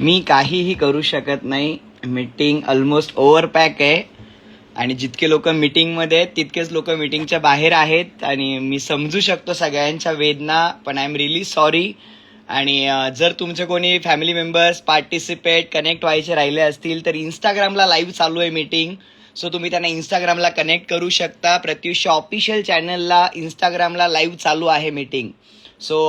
मी काहीही करू शकत नाही. मीटिंग ऑलमोस्ट ओव्हरपॅक आहे आणि जितके लोक मीटिंगमध्ये आहेत तितकेच लोक मीटिंगच्या बाहेर आहेत आणि मी समजू शकतो सगळ्यांच्या वेदना, पण आय एम रिली सॉरी. आणि जर तुमचे कोणी फॅमिली मेंबर्स पार्टिसिपेट कनेक्ट व्हायचे राहिले असतील तर इंस्टाग्रामला लाईव्ह चालू आहे मीटिंग. सो तुम्ही त्यांना इंस्टाग्रामला कनेक्ट करू शकता. प्रत्युषच्या ऑफिशियल चॅनलला इंस्टाग्रामला लाईव्ह चालू आहे मीटिंग. सो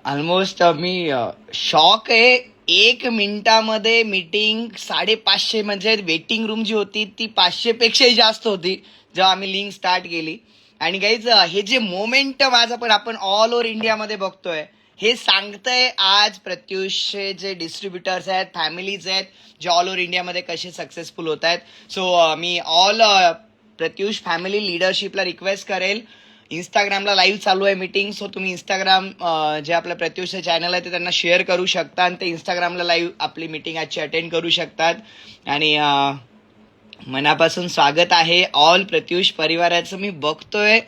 ऑलमोस्ट मी शॉक आहे. 1 मिनिटामध्ये मीटिंग 550, म्हणजे वेटिंग रूम जी होती ती 500 पेक्षाही जास्त होती जेव्हा आम्ही लिंक स्टार्ट केली. आणि गाईज हे जे मोमेंटम आज आपण ऑल ओव्हर इंडियामध्ये बघतोय हे सांगतंय आज प्रत्युषचे जे डिस्ट्रीब्युटर्स आहेत, फॅमिलीज आहेत, जे ऑल ओव्हर इंडियामध्ये कसे सक्सेसफुल होत आहेत. सो मी ऑल प्रत्युष फॅमिली लिडरशिपला रिक्वेस्ट करेल, इंस्टाग्रामला लाईव्ह चालू आहे मीटिंग. सो तुम्ही इंस्टाग्राम जे आपलं प्रत्युषचं चॅनल आहे ते त्यांना शेअर करू शकता आणि ते इंस्टाग्रामला लाईव्ह आपली मीटिंग आजची अटेंड करू शकतात. आणि मनापासून स्वागत आहे ऑल प्रत्युष परिवाराचं. मी बघतोय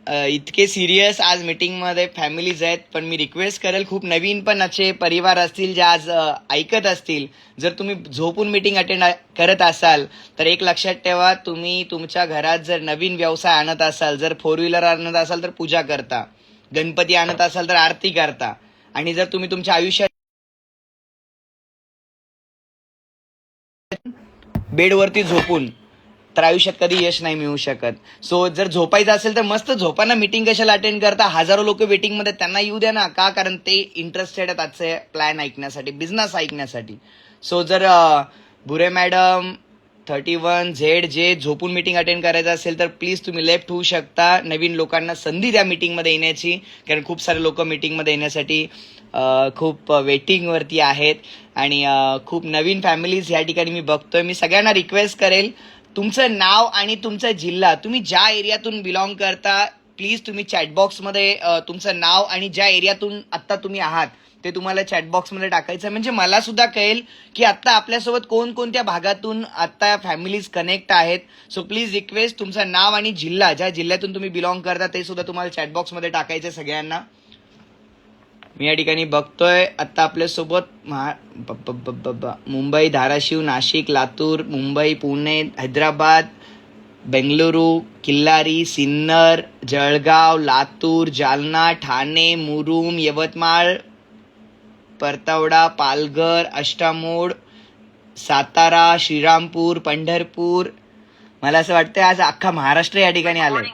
इतके सिरियस आज मीटिंगमध्ये फॅमिलीज आहेत, पण मी रिक्वेस्ट करेल खूप नवीन पण असे परिवार असतील जे आज ऐकत असतील. जर तुम्ही झोपून मीटिंग अटेंड करत असाल तर एक लक्षात ठेवा, तुम्ही तुमच्या घरात जर नवीन व्यवसाय आणत असाल, जर 4 व्हीलर आणत असाल तर पूजा करता, गणपती आणत असाल तर आरती करता, आणि जर तुम्ही तुमच्या आयुष्यात बेडवरती झोपून तर आयुष्यात कधी यश नाही मिळू शकत. सो जर झोपायचं असेल तर मस्त झोपाना, मीटिंग कशाला अटेंड करता. हजारो लोक वेटिंगमध्ये, त्यांना येऊ द्या ना. का? कारण ते इंटरेस्टेड आहेत आजचे प्लॅन ऐकण्यासाठी, बिझनेस ऐकण्यासाठी. सो जर भुरे मॅडम 31Z जे झोपून मीटिंग अटेंड करायचं असेल तर प्लीज तुम्ही लेफ्ट होऊ शकता. नवीन लोकांना संधी द्या मीटिंगमध्ये येण्याची, कारण खूप सारे लोक मीटिंगमध्ये येण्यासाठी खूप वेटिंगवरती आहेत. आणि खूप नवीन फॅमिलीज या ठिकाणी मी बघतोय. मी सगळ्यांना रिक्वेस्ट करेल, तुमचं नाव आणि तुमचा जिल्हा, तुम्ही ज्या एरियातून बिलॉंग करता, प्लीज तुम्ही चॅटबॉक्समध्ये तुमचं नाव आणि ज्या एरियातून आत्ता तुम्ही आहात ते तुम्हाला चॅटबॉक्समध्ये टाकायचं, म्हणजे मला सुद्धा कळेल की आत्ता आपल्यासोबत कोणकोणत्या भागातून आत्ता फॅमिलीज कनेक्ट आहेत. सो प्लीज रिक्वेस्ट, तुमचं नाव आणि जिल्हा, ज्या जिल्ह्यातून तुम्ही बिलॉंग करता ते सुद्धा तुम्हाला चॅटबॉक्समध्ये टाकायचं सगळ्यांना. मी या ठिकाणी बघतोय आत्ता आपल्यासोबत मुंबई, धाराशिव, नाशिक, लातूर, मुंबई, पुणे, हैदराबाद, बेंगलुरू, किल्लारी, सिन्नर, जळगाव, लातूर, जालना, ठाणे, मुरुम, यवतमाळ, परतवडा, पालघर, अष्टामोड, सातारा, श्रीरामपूर, पंढरपूर. मला असं वाटतं आज अख्खा महाराष्ट्र या ठिकाणी आलंय.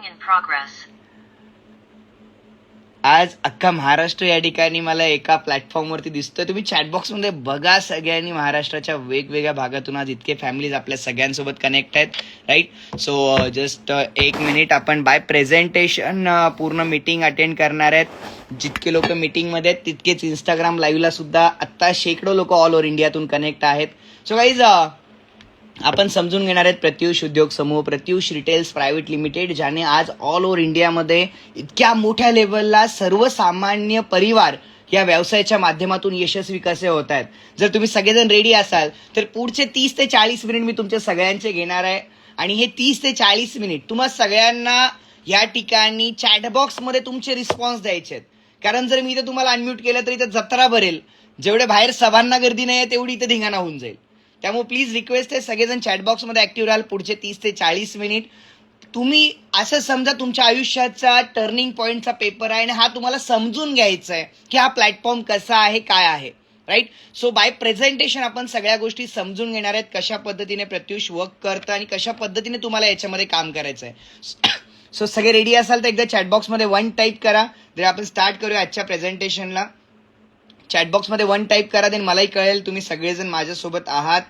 आज अख्खा महाराष्ट्र या ठिकाणी मला एका प्लॅटफॉर्मवरती दिसतोय. तुम्ही चॅटबॉक्समध्ये बघा, सगळ्यांनी महाराष्ट्राच्या वेगवेगळ्या भागातून आज इतके फॅमिलीज आपल्या सगळ्यांसोबत कनेक्ट आहेत, राईट. सो जस्ट 1 मिनिट, आपण बाय प्रेझेंटेशन पूर्ण मीटिंग अटेंड करणार आहेत. जितके लोक मीटिंगमध्ये आहेत तितकेच इंस्टाग्राम लाईव्हला सुद्धा आत्ता शेकडो लोक ऑल ओव्हर इंडियातून कनेक्ट आहेत. सो गाईज, आपण समजून घेणार आहेत प्रत्युष उद्योग समूह, प्रत्युष रिटेल्स प्रायव्हेट लिमिटेड, ज्याने आज ऑल ओव्हर इंडियामध्ये इतक्या मोठ्या लेवलला सर्वसामान्य परिवार या व्यवसायाच्या माध्यमातून यशस्वी कसे होत आहेत. जर तुम्ही सगळेजण रेडी असाल तर पुढचे 30 ते 40 मिनिट मी तुमच्या सगळ्यांचे घेणार आहे. आणि हे 30 ते 40 मिनिट तुम्हा सगळ्यांना या ठिकाणी चॅटबॉक्समध्ये तुमचे रिस्पॉन्स द्यायचे आहेत. कारण जर मी इथे तुम्हाला अनम्यूट केलं तर इथे जत्रा भरेल, जेवढे बाहेर सभांना गर्दी नाही आहे तेवढी इथे धिंगाणा होऊन जाईल. त्यामुळे प्लीज रिक्वेस्ट आहे, सगळेजण चॅटबॉक्समध्ये ऍक्टिव्ह राहाल पुढचे 30 ते 40 मिनिट. तुम्ही असं समजा तुमच्या आयुष्याचा टर्निंग पॉईंटचा पेपर आहे आणि हा तुम्हाला समजून घ्यायचा आहे की हा प्लॅटफॉर्म कसा आहे, काय आहे, राईट. सो बाय प्रेझेंटेशन आपण सगळ्या गोष्टी समजून घेणार आहेत, कशा पद्धतीने प्रत्युष वर्क करतं आणि कशा पद्धतीने तुम्हाला याच्यामध्ये काम करायचं आहे. सो सगळे रेडी असाल तर एकदा चॅटबॉक्समध्ये 1 टाईप करा. जर आपण स्टार्ट करूया आजच्या प्रेझेंटेशनला. चॅटबॉक्समध्ये 1 टाईप करा, देन मलाही कळेल तुम्ही सगळेजण माझ्यासोबत आहात.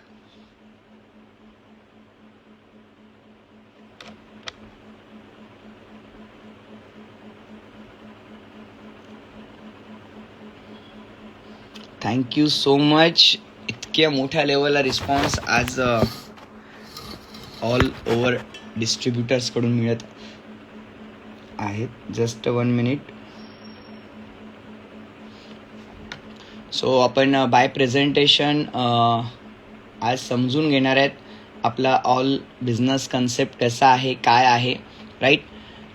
Thank you so much. इतक्या मोठ्या लेवलला रिस्पॉन्स आज ऑल ओव्हर डिस्ट्रीब्युटर्सकडून मिळत आहेत. Just 1 minute. सो आपण बाय प्रेझेंटेशन आज समजून घेणार आहेत आपला ऑल बिझनेस कन्सेप्ट कसा आहे, काय आहे, राईट.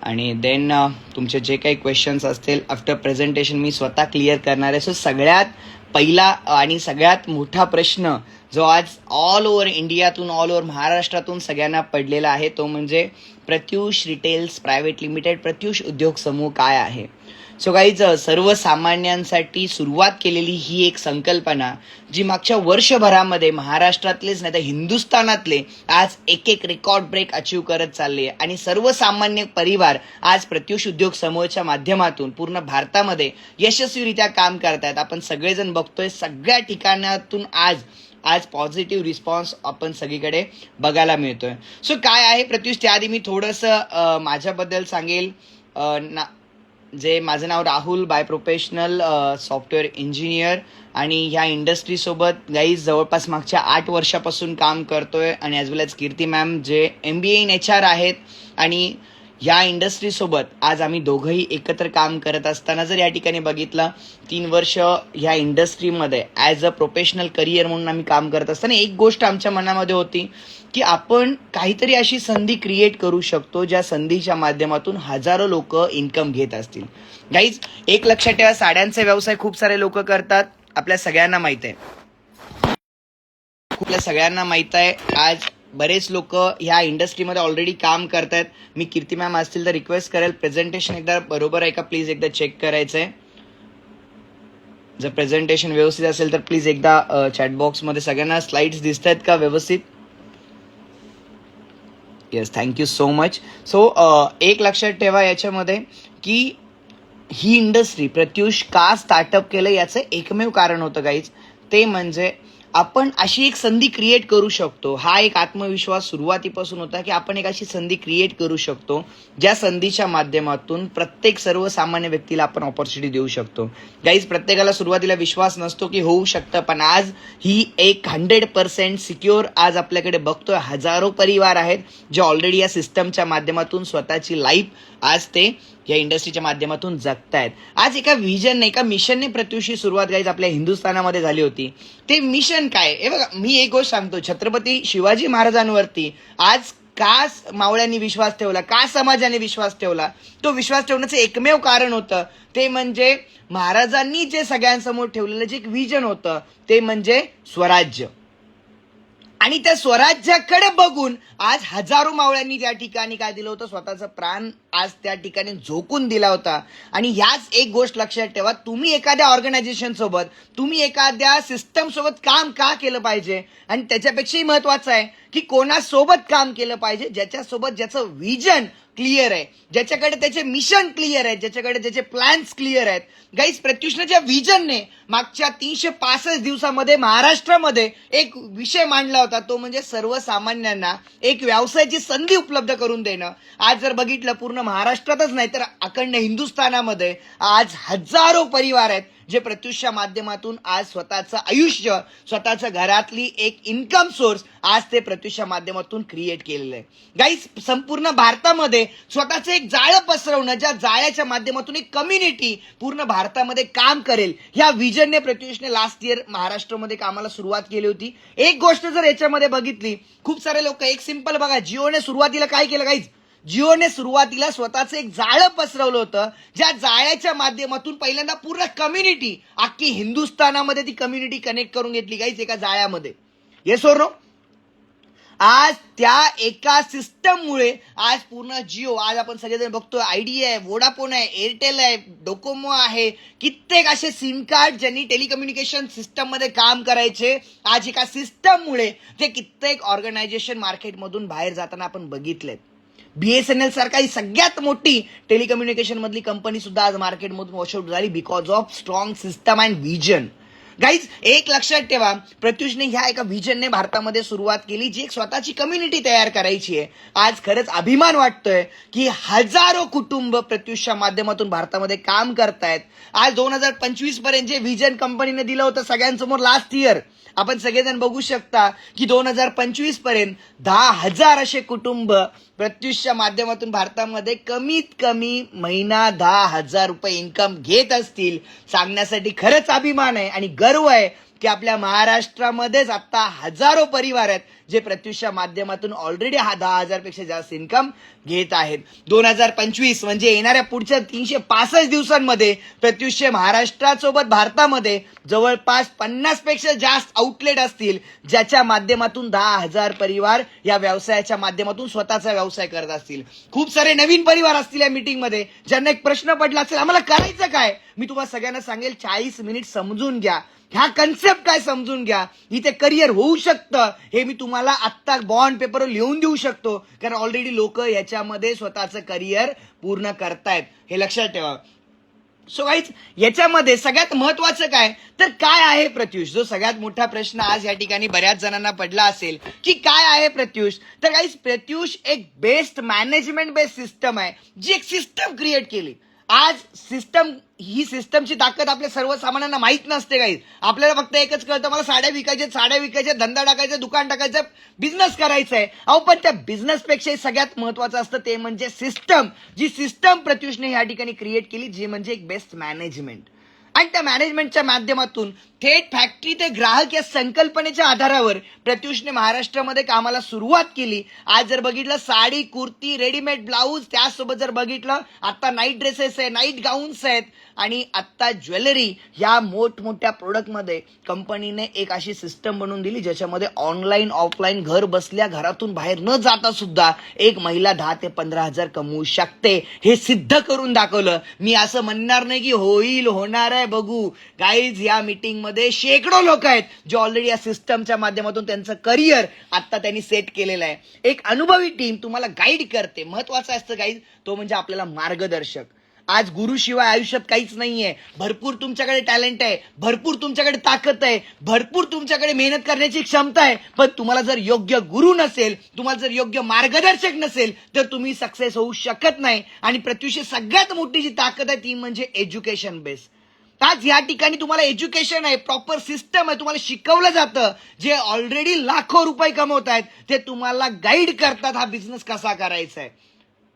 आणि देन तुमचे जे काही क्वेश्चन्स असतील आफ्टर प्रेझेंटेशन मी स्वतः क्लिअर करणार आहे. सो सगळ्यात पहिला आणि सगळ्यात मोठा प्रश्न जो आज ऑल ओव्हर इंडियातून, ऑल ओव्हर महाराष्ट्रातून सगळ्यांना पडलेला आहे तो म्हणजे Pratyush retails private limited, Pratyush उद्योग समूह काय आहे. सो गाईज, सर्वसामान्यांसाठी सुरुवात केलेली ही एक संकल्पना जी मागच्या वर्षभरामध्ये महाराष्ट्रातलेच नाही तर हिंदुस्थानातले आज एक एक रेकॉर्ड ब्रेक अचीव करत चालले आहे आणि सर्वसामान्य परिवार आज प्रत्युष उद्योग समूहाच्या माध्यमातून पूर्ण भारतामध्ये यशस्वीरित्या काम करतायत. आपण सगळेजण बघतोय, सगळ्या ठिकाणातून आज पॉझिटिव्ह रिस्पॉन्स आपण सगळीकडे बघायला मिळतोय. सो काय आहे प्रत्युष, त्याआधी मी थोडंसं माझ्याबद्दल सांगेल. जे माझं नाव Rahul, by professional software engineer आणि ह्या इंडस्ट्रीसोबत गाईज जवळपास मागच्या 8 वर्षापासून काम करतोय आणि ॲज वेल एज कीर्ती मॅम जे MBA इन HR आहेत आणि ह्या इंडस्ट्रीसोबत आज आम्ही दोघंही एकत्र काम करत असताना जर या ठिकाणी बघितलं 3 वर्ष ह्या इंडस्ट्रीमध्ये ॲज अ प्रोफेशनल करिअर म्हणून आम्ही काम करत असताना एक गोष्ट आमच्या मनामध्ये होती की आपण काहीतरी अशी संधी क्रिएट करू शकतो ज्या संधीच्या माध्यमातून हजारो लोक इन्कम घेत असतील. गाईज, एक लक्षात ठेवा, साड्यांचे व्यवसाय खूप सारे लोक करतात, आपल्या सगळ्यांना माहित आहे. आपल्या सगळ्यांना माहित आहे आज बरेच लोक ह्या इंडस्ट्रीमध्ये ऑलरेडी काम करतायत. मी कीर्ती मॅम असतील तर रिक्वेस्ट करेल प्रेझेंटेशन एकदा बरोबर आहे का प्लीज एकदा चेक करायचंय. जर प्रेझेंटेशन व्यवस्थित असेल तर प्लीज एकदा चॅटबॉक्समध्ये सगळ्यांना स्लाइड्स दिसत आहेत का व्यवस्थित? Yes, thank you so much. So एक लक्षात ठेवा याच्यामध्ये की ही इंडस्ट्री प्रत्युष का स्टार्टअप केलं याचं एकमेव कारण होतं गाईज, ते म्हणजे आपण अशी एक संधी क्रिएट करू शकतो. हा एक आत्मविश्वास सुरुवातीपासून होता की आपण एक अशी संधी क्रिएट करू शकतो ज्या संधीच्या माध्यमातून प्रत्येक सर्वसामान्य व्यक्तीला आपण ऑपॉर्च्युनिटी देऊ शकतो. गाईज, प्रत्येकाला सुरुवातीला विश्वास नसतो की होऊ शकतं, पण आज ही एक 100% सिक्युअर आज आपल्याकडे बघतोय. हजारो परिवार आहेत जे ऑलरेडी या सिस्टमच्या माध्यमातून स्वतःची लाईफ आज ते या इंडस्ट्रीच्या माध्यमातून जगतायत. आज एका व्हिजन, एका मिशनने प्रत्युषची सुरुवात गाईज आपल्या हिंदुस्थानामध्ये झाली होती. ते मिशन काय? हे बघा, मी एक गोष्ट सांगतो, छत्रपती शिवाजी महाराजांवरती आज का मावळ्यांनी विश्वास ठेवला, का समाजाने विश्वास ठेवला? तो विश्वास ठेवण्याचं एकमेव कारण होतं ते म्हणजे महाराजांनी जे सगळ्यांसमोर ठेवलेलं जे एक व्हिजन होतं ते म्हणजे स्वराज्य. आणि त्या स्वराज्याकडे बघून आज हजारो मावळ्यांनी त्या ठिकाणी काय दिलं होतं, स्वतःचा प्राण आज त्या ठिकाणी झोकून दिला होता. आणि ह्याच एक गोष्ट लक्षात ठेवा, तुम्ही एखाद्या ऑर्गनायझेशन सोबत, तुम्ही एखाद्या सिस्टम सोबत काम का केलं पाहिजे, आणि त्याच्यापेक्षाही महत्वाचं आहे की कोणासोबत काम केलं पाहिजे, ज्याच्यासोबत ज्याचं व्हिजन क्लिअर आहे, ज्याच्याकडे त्याचे मिशन क्लिअर आहे, ज्याच्याकडे त्याचे प्लॅन्स क्लिअर आहेत. गाईज, प्रत्युषने ज्या व्हिजनने मागच्या 365 दिवसामध्ये महाराष्ट्रामध्ये एक विषय मांडला होता तो म्हणजे सर्वसामान्यांना एक व्यवसायाची संधी उपलब्ध करून देणं. आज जर बघितलं पूर्ण महाराष्ट्रातच नाही तर अखंड हिंदुस्थानामध्ये आज हजारो परिवार आहेत जे प्रत्युषच्या माध्यमातून आज स्वतःचं आयुष्य, स्वतःच्या घरातली एक इन्कम सोर्स आज ते प्रत्युषच्या माध्यमातून क्रिएट केलेलं आहे. गाईज, संपूर्ण भारतामध्ये स्वतःचं एक जाळं पसरवणं, ज्या जाळ्याच्या माध्यमातून एक कम्युनिटी पूर्ण भारतामध्ये काम करेल, ह्या व्हिजनने प्रत्युषने लास्ट इयर महाराष्ट्रामध्ये कामाला सुरुवात केली होती. एक गोष्ट जर याच्यामध्ये बघितली, खूप सारे लोक, एक सिंपल बघा, जिओने सुरुवातीला काय केलं गाईज, जिओने सुरुवातीला स्वतःचं एक जाळं पसरवलं होतं, ज्या जाळ्याच्या माध्यमातून पहिल्यांदा पूर्ण कम्युनिटी, अख्खी हिंदुस्थानामध्ये ती कम्युनिटी कनेक्ट करून घेतली गाईज एका जाळ्यामध्ये. Yes or no? आज त्या एका सिस्टममुळे आज पूर्ण जिओ, आज आपण सगळेजण बघतोय, आयडिया आहे, वोडाफोन आहे, एअरटेल आहे, डोकोमो आहे, कित्येक असे सिम कार्ड ज्यांनी टेलिकम्युनिकेशन सिस्टम मध्ये काम करायचे, आज एका सिस्टममुळे ते कित्येक ऑर्गनायझेशन मार्केटमधून बाहेर जाताना आपण बघितलेत. BSNL सारखा ही सगळ्यात मोठी टेलिकम्युनिकेशन मधली कंपनी सुद्धा आज मार्केटमधून वॉशआउट झाली because of strong system and vision. Guys, एक लक्षात ठेवा, प्रत्युषने ह्या एका व्हिजनने भारतामध्ये सुरुवात केली, जी एक स्वतःची कम्युनिटी तयार करायची आहे. आज खरंच अभिमान वाटतोय की हजारो कुटुंब प्रत्युषच्या माध्यमातून भारतामध्ये काम करतायत. आज 2025 पर्यंत जे व्हिजन कंपनीने दिलं होतं सगळ्यांसमोर लास्ट इयर, आपण सगळेजण बघू शकता की 2025 पर्यंत 10,000 असे कुटुंब प्रत्युषच्या माध्यमातून भारतामध्ये कमीत कमी महिना 10,000 रुपये इन्कम घेत असतील. सांगण्यासाठी खरंच अभिमान आहे आणि गर्व आहे की आपल्या महाराष्ट्रामध्येच आता हजारो परिवार आहेत जे प्रत्युषच्या माध्यमातून ऑलरेडी 10,000 पेक्षा जास्त इन्कम घेत आहेत. 2025 म्हणजे येणाऱ्या पुढच्या 365 दिवसांमध्ये प्रत्युषचे महाराष्ट्रासोबत भारतामध्ये जवळपास 50 पेक्षा जास्त आउटलेट असतील, ज्याच्या माध्यमातून 10,000 परिवार या व्यवसायाच्या माध्यमातून स्वतःचा व्यवसाय करत असतील. खूप सारे नवीन परिवार असतील या मीटिंगमध्ये, ज्यांना एक प्रश्न पडला असेल आम्हाला करायचं काय. मी तुम्हाला सगळ्यांना सांगेल 40 मिनिट समजून घ्या, ह्या कन्सेप्ट काय समजून घ्या, इथे करिअर होऊ शकतं हे मी तुम्हाला आत्ता बॉन्ड पेपरवर लिहून देऊ शकतो, कारण ऑलरेडी लोक याच्यामध्ये स्वतःचं करिअर पूर्ण करतायत, हे लक्षात ठेवा. सो गाईज, याच्यामध्ये सगळ्यात महत्वाचं काय तर काय आहे प्रत्युष, जो सगळ्यात मोठा प्रश्न आज या ठिकाणी बऱ्याच जणांना पडला असेल की काय आहे प्रत्युष. तर गाईज, प्रत्युष एक बेस्ट मॅनेजमेंट बेस्ड सिस्टम आहे, जी एक सिस्टम क्रिएट केली. आज ही सिस्टमची ताकद आपल्या सर्वसामान्यांना माहित नसते. गाईज, आपल्याला फक्त एकच कळतं, मला साड्या विकायच्या, धंदा टाकायचा, दुकान टाकायचं, बिझनेस करायचा आहे. अहो, पण त्या बिझनेस पेक्षा सगळ्यात महत्वाचं असतं ते म्हणजे सिस्टम. जी सिस्टम प्रत्युषने या ठिकाणी क्रिएट केली, जी म्हणजे एक बेस्ट मॅनेजमेंट. आणि त्या मॅनेजमेंटच्या माध्यमातून थेट फॅक्टरी ते ग्राहक या संकल्पनेच्या आधारावर प्रत्युषने महाराष्ट्रामध्ये कामाला सुरुवात केली. आज जर बघितलं साडी, कुर्ती, रेडीमेड ब्लाऊज, त्यासोबत जर बघितलं आता नाईट ड्रेसेस आहे, नाईट गाऊन्स आहेत, आणि आता ज्वेलरी, या मोठमोठ्या प्रोडक्टमध्ये कंपनीने एक अशी सिस्टम बनवून दिली ज्याच्यामध्ये ऑनलाईन ऑफलाईन घर बसल्या घरातून बाहेर न जाता सुद्धा एक महिला 10 ते 15,000 कमवू शकते. हे सिद्ध करून दाखवलं. मी असं म्हणणार नाही की होईल, होणार आहे, बघू. गाईज, या मीटिंग मध्ये शेकडो लोक आहेत जे ऑलरेडी या सिस्टमच्या माध्यमातून त्यांचं करिअर आता त्यांनी सेट केलेलं आहे. एक अनुभवी टीम तुम्हाला गाईड करते. महत्वाचं असतं गाईज, तो म्हणजे आपल्याला मार्गदर्शक. आज गुरुशिवाय आयुष्यात काहीच नाहीये. भरपूर तुमच्याकडे टॅलेंट आहे, भरपूर तुमच्याकडे ताकद आहे, भरपूर तुमच्याकडे मेहनत करण्याची क्षमता आहे, पण तुम्हाला जर योग्य गुरु नसेल, तुम्हाला जर योग्य मार्गदर्शक नसेल, तर तुम्ही सक्सेस होऊ शकत नाही. आणि प्रत्युषची सगळ्यात मोठी जी ताकद आहे ती म्हणजे एज्युकेशन बेस. आज या ठिकाणी तुम्हाला एज्युकेशन आहे, प्रॉपर सिस्टम आहे, तुम्हाला शिकवलं जातं. जे ऑलरेडी लाखो रुपये कमवत आहेत ते तुम्हाला गाईड करतात हा बिझनेस कसा करायचा आहे.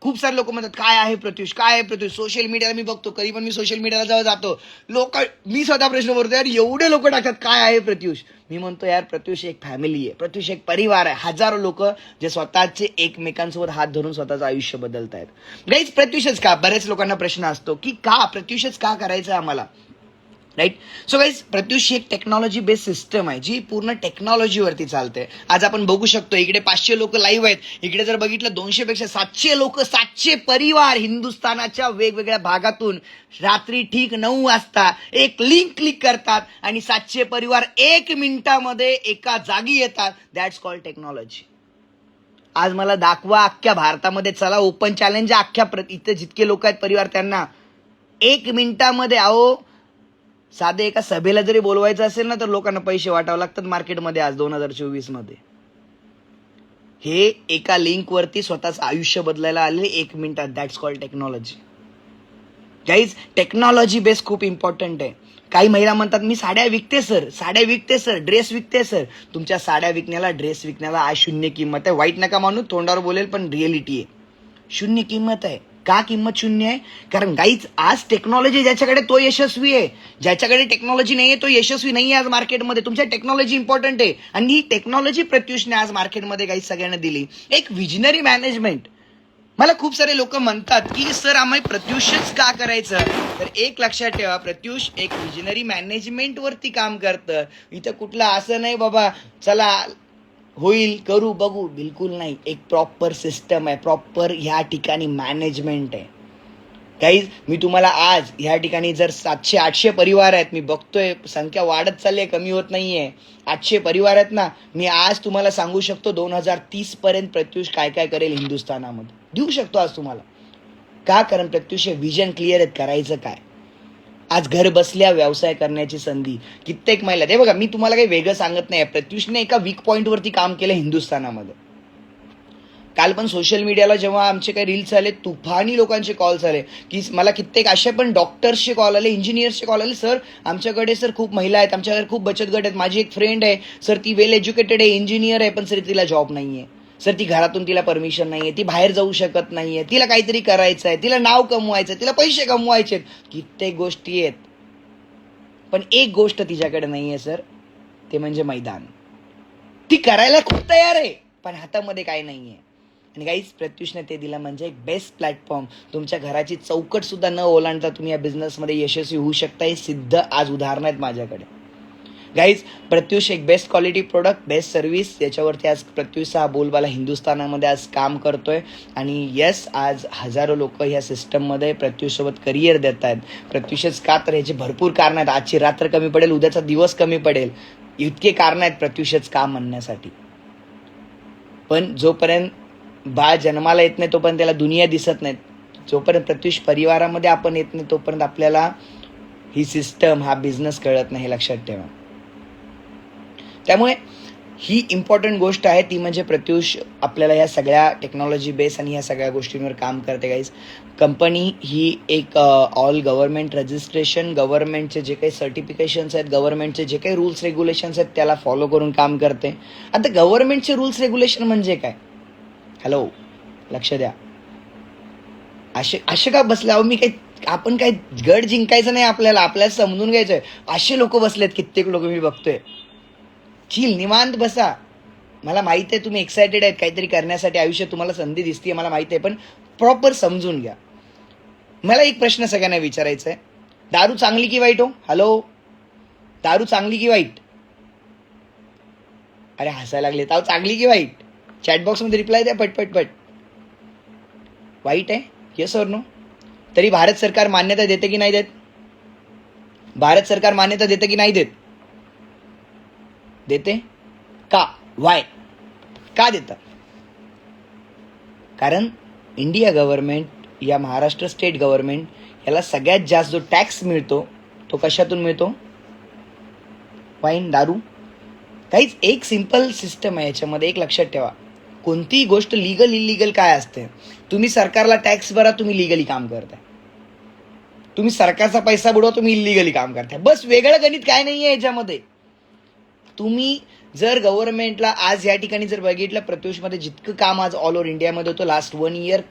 खूप सारे लोक म्हणतात काय आहे प्रत्युष, काय आहे प्रत्युष. सोशल मीडियाला मी बघतो, कधी पण मी सोशल मीडियाला जेव्हा जातो, लोक, मी स्वतः प्रश्न करतो, यार एवढे लोक टाकतात काय आहे प्रत्युष. मी म्हणतो यार, प्रत्युष एक फॅमिली आहे, प्रत्युष एक परिवार आहे. हजारो लोक जे स्वतःचे एकमेकांसोबत हात धरून स्वतःचं आयुष्य बदलतायत. गाईज, प्रत्युषच का, बऱ्याच लोकांना प्रश्न असतो की का प्रत्युषच का करायचं आम्हाला, राईट. सो गाईज, प्रत्युष ही एक टेक्नॉलॉजी बेस्ड सिस्टम आहे जी पूर्ण टेक्नॉलॉजीवरती चालते. आज आपण बघू शकतो इकडे 500 लोक लाईव्ह आहेत, इकडे जर बघितलं 200 पेक्षा 700 लोक, 700 परिवार हिंदुस्थानाच्या वेगवेगळ्या भागातून रात्री ठीक 9 वाजता एक लिंक क्लिक करतात आणि 700 परिवार 1 मिनिटामध्ये एका जागी येतात. That's called technology. आज मला दाखवा अख्ख्या भारतामध्ये, चला ओपन चॅलेंज, अख्ख्या इथे जितके लोक आहेत परिवार त्यांना 1 मिनिटामध्ये, अहो साधे एका सभेला जरी बोलवायचं असेल ना तर लोकांना पैसे वाटावे लागतात मार्केटमध्ये आज 2024 मध्ये. हे एका लिंकवरती स्वतःचं आयुष्य बदलायला आलेले 1 मिनिटात. That's called technology. Guys, technology base खूप इम्पॉर्टंट आहे. काही महिला म्हणतात मी साड्या विकते सर, ड्रेस विकते सर. तुमच्या साड्या विकण्याला, ड्रेस विकण्याला आज शून्य किंमत आहे. वाईट नका मानू, तोंडावर बोलेल पण रिअलिटी आहे, शून्य किंमत आहे. का किंमत शून्य आहे? कारण गाईज, आज टेक्नॉलॉजी ज्याच्याकडे तो यशस्वी आहे, ज्याच्याकडे टेक्नॉलॉजी नाहीये तो यशस्वी नाहीये आज मार्केटमध्ये. तुमच्या टेक्नॉलॉजी इम्पॉर्टंट आहे आणि ही टेक्नॉलॉजी प्रत्युषने आज मार्केटमध्ये गाईज सगळ्यांना दिली. एक विजनरी मॅनेजमेंट. मला खूप सारे लोक म्हणतात की सर आम्ही प्रत्युषच का करायचं, तर एक लक्षात ठेवा, प्रत्युष एक विजनरी मॅनेजमेंट वरती काम करतं. इथं कुठलं असं नाही बाबा चला होईल करू बघू, बिलकुल नाही. एक प्रॉपर सिस्टम आहे, प्रॉपर ह्या ठिकाणी मॅनेजमेंट आहे. गाईज, मी तुम्हाला आज ह्या ठिकाणी जर 700-800 परिवार आहेत, मी बघतोय संख्या वाढत चालली आहे, कमी होत नाहीये. 800 परिवार आहेत ना, मी आज तुम्हाला सांगू शकतो 2030 पर्यंत प्रत्युष काय काय करेल हिंदुस्थानामध्ये, देऊ शकतो आज तुम्हाला. का? कारण प्रत्युष विजन क्लिअर आहेत, करायचं काय. आज घर बसल्या व्यवसाय करण्याची संधी कित्येक महिला. ते बघा, मी तुम्हाला काही वेगळं सांगत नाही. प्रत्युषने एका वीक पॉइंट वरती काम केलं हिंदुस्थानामध्ये. काल पण सोशल मीडियाला जेव्हा आमचे काही रील्स आले, तुफानी लोकांचे कॉल्स आले की मला कित्येक असे पण डॉक्टर्सचे कॉल आले, इंजिनियर्सचे कॉल आले, सर आमच्याकडे सर खूप महिला आहेत, आमच्याकडे खूप बचत गट आहेत, माझी एक फ्रेंड आहे सर, ती वेल एज्युकेटेड आहे, इंजिनियर आहे, पण सर तिला जॉब नाहीये सर, ती घरातून तिला परमिशन नाहीये, ती बाहेर जाऊ शकत नाहीये, तिला काहीतरी करायचं आहे, तिला नाव कमवायचं, तिला पैसे कमवायचे, कित्येक गोष्टी आहेत, पण एक गोष्ट तिच्याकडे नाहीये सर, ते म्हणजे मैदान. ती करायला खूप तयार आहे, पण हातामध्ये काय नाहीये. आणि गाईज प्रत्युषने ते दिलं म्हणजे एक बेस्ट प्लॅटफॉर्म. तुमच्या घराची चौकट सुद्धा न ओलांडता तुम्ही या बिझनेसमध्ये यशस्वी होऊ शकता. हे सिद्ध आज उदाहरण आहेत माझ्याकडे. गाईज प्रत्युष एक best quality product, best service, याच्यावरती आज प्रत्युषचा हा बोलबाला हिंदुस्थानामध्ये आज काम करतोय. आणि यस, आज हजारो लोक ह्या सिस्टममध्ये प्रत्युषसोबत करिअर देत आहेत. प्रत्युषच का, तर ह्याचे भरपूर कारण आहेत. आजची रात्र कमी पडेल, उद्याचा दिवस कमी पडेल, इतके कारण आहेत प्रत्युषच का म्हणण्यासाठी. पण जोपर्यंत बाळ जन्माला येत नाही तोपर्यंत त्याला दुनिया दिसत नाहीत. जोपर्यंत प्रत्युष परिवारामध्ये आपण येत नाही तोपर्यंत आपल्याला ही सिस्टम, हा बिझनेस कळत नाही, हे लक्षात ठेवा. त्यामुळे ही इम्पॉर्टंट गोष्ट आहे ती म्हणजे प्रत्युष आपल्याला या सगळ्या टेक्नॉलॉजी बेस आणि या सगळ्या गोष्टींवर काम करते. गाईज कंपनी ही एक ऑल गव्हर्नमेंट रजिस्ट्रेशन, गव्हर्नमेंटचे जे काही सर्टिफिकेशन्स आहेत, गव्हर्नमेंटचे जे काही रूल्स रेग्युलेशन्स आहेत त्याला फॉलो करून काम करते. आता गव्हर्नमेंटचे रूल्स रेग्युलेशन म्हणजे काय? हॅलो, लक्ष द्या. असे का बसले अहो? आपण काय गड जिंकायचं नाही, आपल्याला समजून घ्यायचंय. असे लोक बसलेत, कित्येक लोक मी बघतोय. चिल, निवांत बसा. मला माहित आहे तुम्ही एक्सायटेड आहेत काहीतरी करण्यासाठी, आयुष्यात तुम्हाला संधी दिसते, मला माहित आहे, पण प्रॉपर समजून घ्या. मला एक प्रश्न सगळ्यांना विचारायचा आहे, दारू चांगली की वाईट हो? हॅलो, दारू चांगली की वाईट? अरे हसायला लागले. दारू चांगली की वाईट? चॅटबॉक्समध्ये रिप्लाय द्या पट. वाईट आहे? येस और नो? तरी भारत सरकार मान्यता देते की नाही देत? भारत सरकार मान्यता देते की नाही देत? देते का? वाय? का देतं? कारण इंडिया गव्हर्नमेंट या महाराष्ट्र स्टेट गव्हर्नमेंट याला सगळ्यात जास्त जो टॅक्स मिळतो तो कशातून मिळतो? वाईन, दारू. काहीच एक सिंपल सिस्टम आहे याच्यामध्ये. एक लक्षात ठेवा, कोणतीही गोष्ट लिगल इलिगल काय असते? तुम्ही सरकारला टॅक्स भरा, तुम्ही लिगली काम करताय. तुम्ही सरकारचा पैसा बुडवा, तुम्ही इलिगली काम करताय. बस, वेगळं गणित काय नाहीये याच्यामध्ये. तुम्ही जर गव्हर्नमेंटला आज या ठिकाणी जर बघितलं, प्रत्युषमध्ये जितकं काम आज ऑल ओव्हर इंडियामध्ये होतं लास्ट 1 इयर,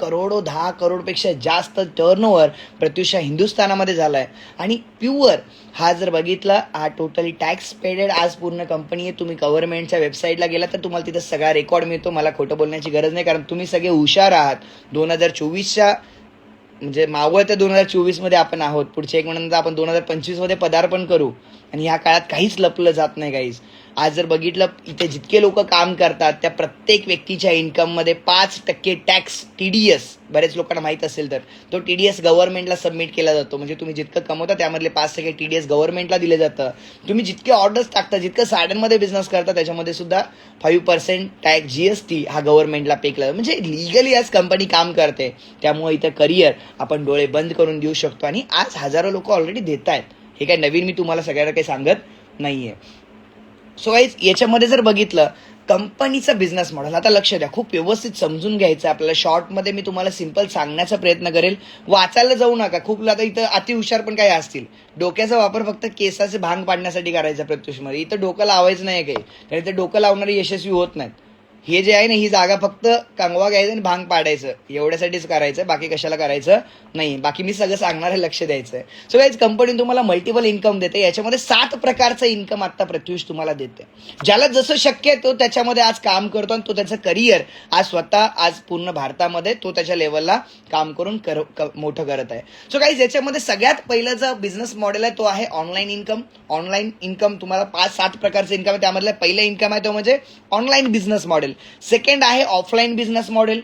10 करोडपेक्षा जास्त टर्नओव्हर प्रत्युष हिंदुस्थानामध्ये झालाय. आणि प्युअर हा जर बघितला, हा टोटली टॅक्स पेडेड आज पूर्ण कंपनी आहे. तुम्ही गव्हर्नमेंटच्या वेबसाईटला गेला तर तुम्हाला तिथं सगळा रेकॉर्ड मिळतो. मला खोटं बोलण्याची गरज नाही, कारण तुम्ही सगळे हुशार आहात. 2024च्या म्हणजे मावळत्या 2024मध्ये आपण आहोत. पुढच्या 1 महिन्यानंतर आपण 2025मध्ये पदार्पण करू आणि ह्या काळात काहीच लपलं जात नाही गाईज. आज जर बघितलं, इथे जितके लोक काम करतात त्या प्रत्येक व्यक्तीच्या इन्कममध्ये 5% टॅक्स, TDS, बरेच लोकांना माहीत असेल तर तो TDS गव्हर्नमेंटला सबमिट केला जातो. म्हणजे तुम्ही जितकं कमवता त्यामधले 5% TDS गव्हर्नमेंटला दिले जातं. तुम्ही जितके ऑर्डर्स टाकता, जितकं साड्यांमध्ये बिझनेस करता, त्याच्यामध्ये सुद्धा 5% टॅक्स GST हा गव्हर्नमेंटला पे केला जातो. म्हणजे लिगली आज कंपनी काम करते. त्यामुळे इथं करिअर आपण डोळे बंद करून देऊ शकतो आणि आज हजारो लोक ऑलरेडी देत आहेत. हे काय नवीन मी तुम्हाला सगळ्यांना काही सांगत नाहीये. सो गाईज याच्यामध्ये जर बघितलं कंपनीचा बिझनेस मॉडेल, आता लक्ष द्या, खूप व्यवस्थित समजून घ्यायचं आपल्याला. शॉर्टमध्ये मी तुम्हाला सिंपल सांगण्याचा प्रयत्न करेल. वाचायला जाऊ नका. खूप आता इथं अतिहुशार पण काही असतील. डोक्याचा वापर फक्त केसाचे भांग पाडण्यासाठी करायचा प्रत्युषमध्ये. इथं डोकं लावायचं नाही काही, कारण इथं डोकं लावणारे यशस्वी होत नाहीत. हे जे आहे ना, ही जागा फक्त कंगवा घ्यायचं आणि भांग पाडायचं एवढ्यासाठीच करायचं, बाकी कशाला करायचं नाही. बाकी मी सगळं सांगणार आहे, लक्ष द्यायचं आहे. सो गाईज कंपनी तुम्हाला मल्टिपल इन्कम देते. याच्यामध्ये 7 प्रकारचं इन्कम आता प्रत्युष तुम्हाला देते. ज्याला जसं शक्य आहे तो त्याच्यामध्ये आज काम करतो आणि तो त्याचं करिअर आज स्वतः आज पूर्ण भारतामध्ये तो त्याच्या लेवलला काम करून मोठं करत आहे. सो गाईज याच्यामध्ये सगळ्यात पहिलं जो बिझनेस मॉडेल आहे तो आहे ऑनलाईन इन्कम. ऑनलाईन इन्कम तुम्हाला 5-7 प्रकारचं इन्कम आहे. त्यामधलं पहिलं इन्कम आहे तो म्हणजे ऑनलाईन बिझनेस मॉडेल. सेकंड आहे ऑफलाईन बिझनेस मॉडेल.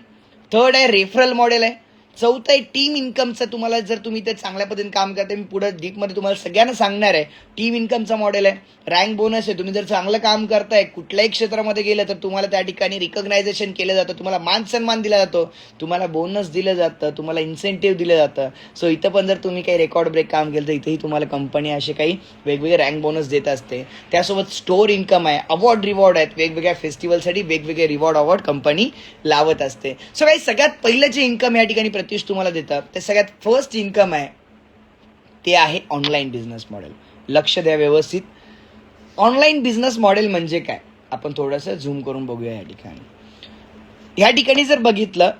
थर्ड आहे रेफरल मॉडेल आहे. चौथं आहे टीम इन्कमचं. तुम्हाला जर तुम्ही ते चांगल्या पद्धतीने काम करते, मी पुढे डीपमध्ये तुम्हाला सगळ्यांना सांगणार आहे. टीम इन्कमचा मॉडेल आहे. रँक बोनस आहे. तुम्ही जर चांगलं काम करताय कुठल्याही क्षेत्रामध्ये गेलं तर तुम्हाला त्या ठिकाणी रिकॉग्नायझेशन केलं जातं, तुम्हाला मान सन्मान दिला जातो, तुम्हाला बोनस दिलं जातं, तुम्हाला इन्सेंटिव्ह दिलं जातं. सो इथं पण जर तुम्ही काही रेकॉर्ड ब्रेक काम केलं तर इथेही तुम्हाला कंपनी असे काही वेगवेगळे रँक बोनस देत असते. त्यासोबत स्टोर इन्कम आहे, अवॉर्ड रिवॉर्ड आहेत. वेगवेगळ्या फेस्टिवलसाठी वेगवेगळे रिवॉर्ड अवॉर्ड कंपनी लावत असते. सो काही सगळ्यात पहिलं जे इन्कम या ठिकाणी प्रत्युष तुम्हाला देतात ते सगळ्यात फर्स्ट इन्कम आहे ते आहे ऑनलाईन बिझनेस मॉडेल. लक्ष द्या व्यवस्थित. ऑनलाईन बिझनेस मॉडेल म्हणजे काय आपण थोडंसं झूम करून बघूया. या ठिकाणी जर बघितलं,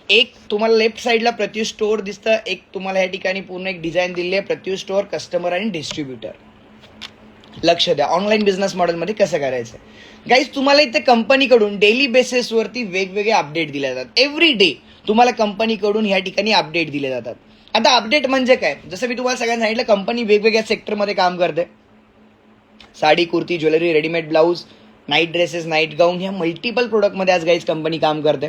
एक तुम्हाला लेफ्ट साईडला प्रत्युष स्टोअर दिसतं, एक तुम्हाला या ठिकाणी पूर्ण एक डिझाईन दिली आहे प्रत्युष स्टोअर, कस्टमर आणि डिस्ट्रीब्युटर. लक्ष द्या. ऑनलाईन बिझनेस मॉडेलमध्ये कसं करायचं. गाईज तुम्हाला इथे कंपनीकडून डेली बेसिसवरती वेगवेगळे अपडेट दिले जातात. एव्हरी डे तुम्हाला कंपनीकडून ह्या ठिकाणी अपडेट दिले जातात. आता अपडेट म्हणजे काय, जसं मी तुम्हाला सगळ्यांना सांगितलं, कंपनी वेगवेगळ्या सेक्टरमध्ये काम करते. Sari, kurti, jewellery, readymade blouse, night dresses, night gown, ह्या मल्टिपल प्रोडक्टमध्ये आज गाईज कंपनी काम करते.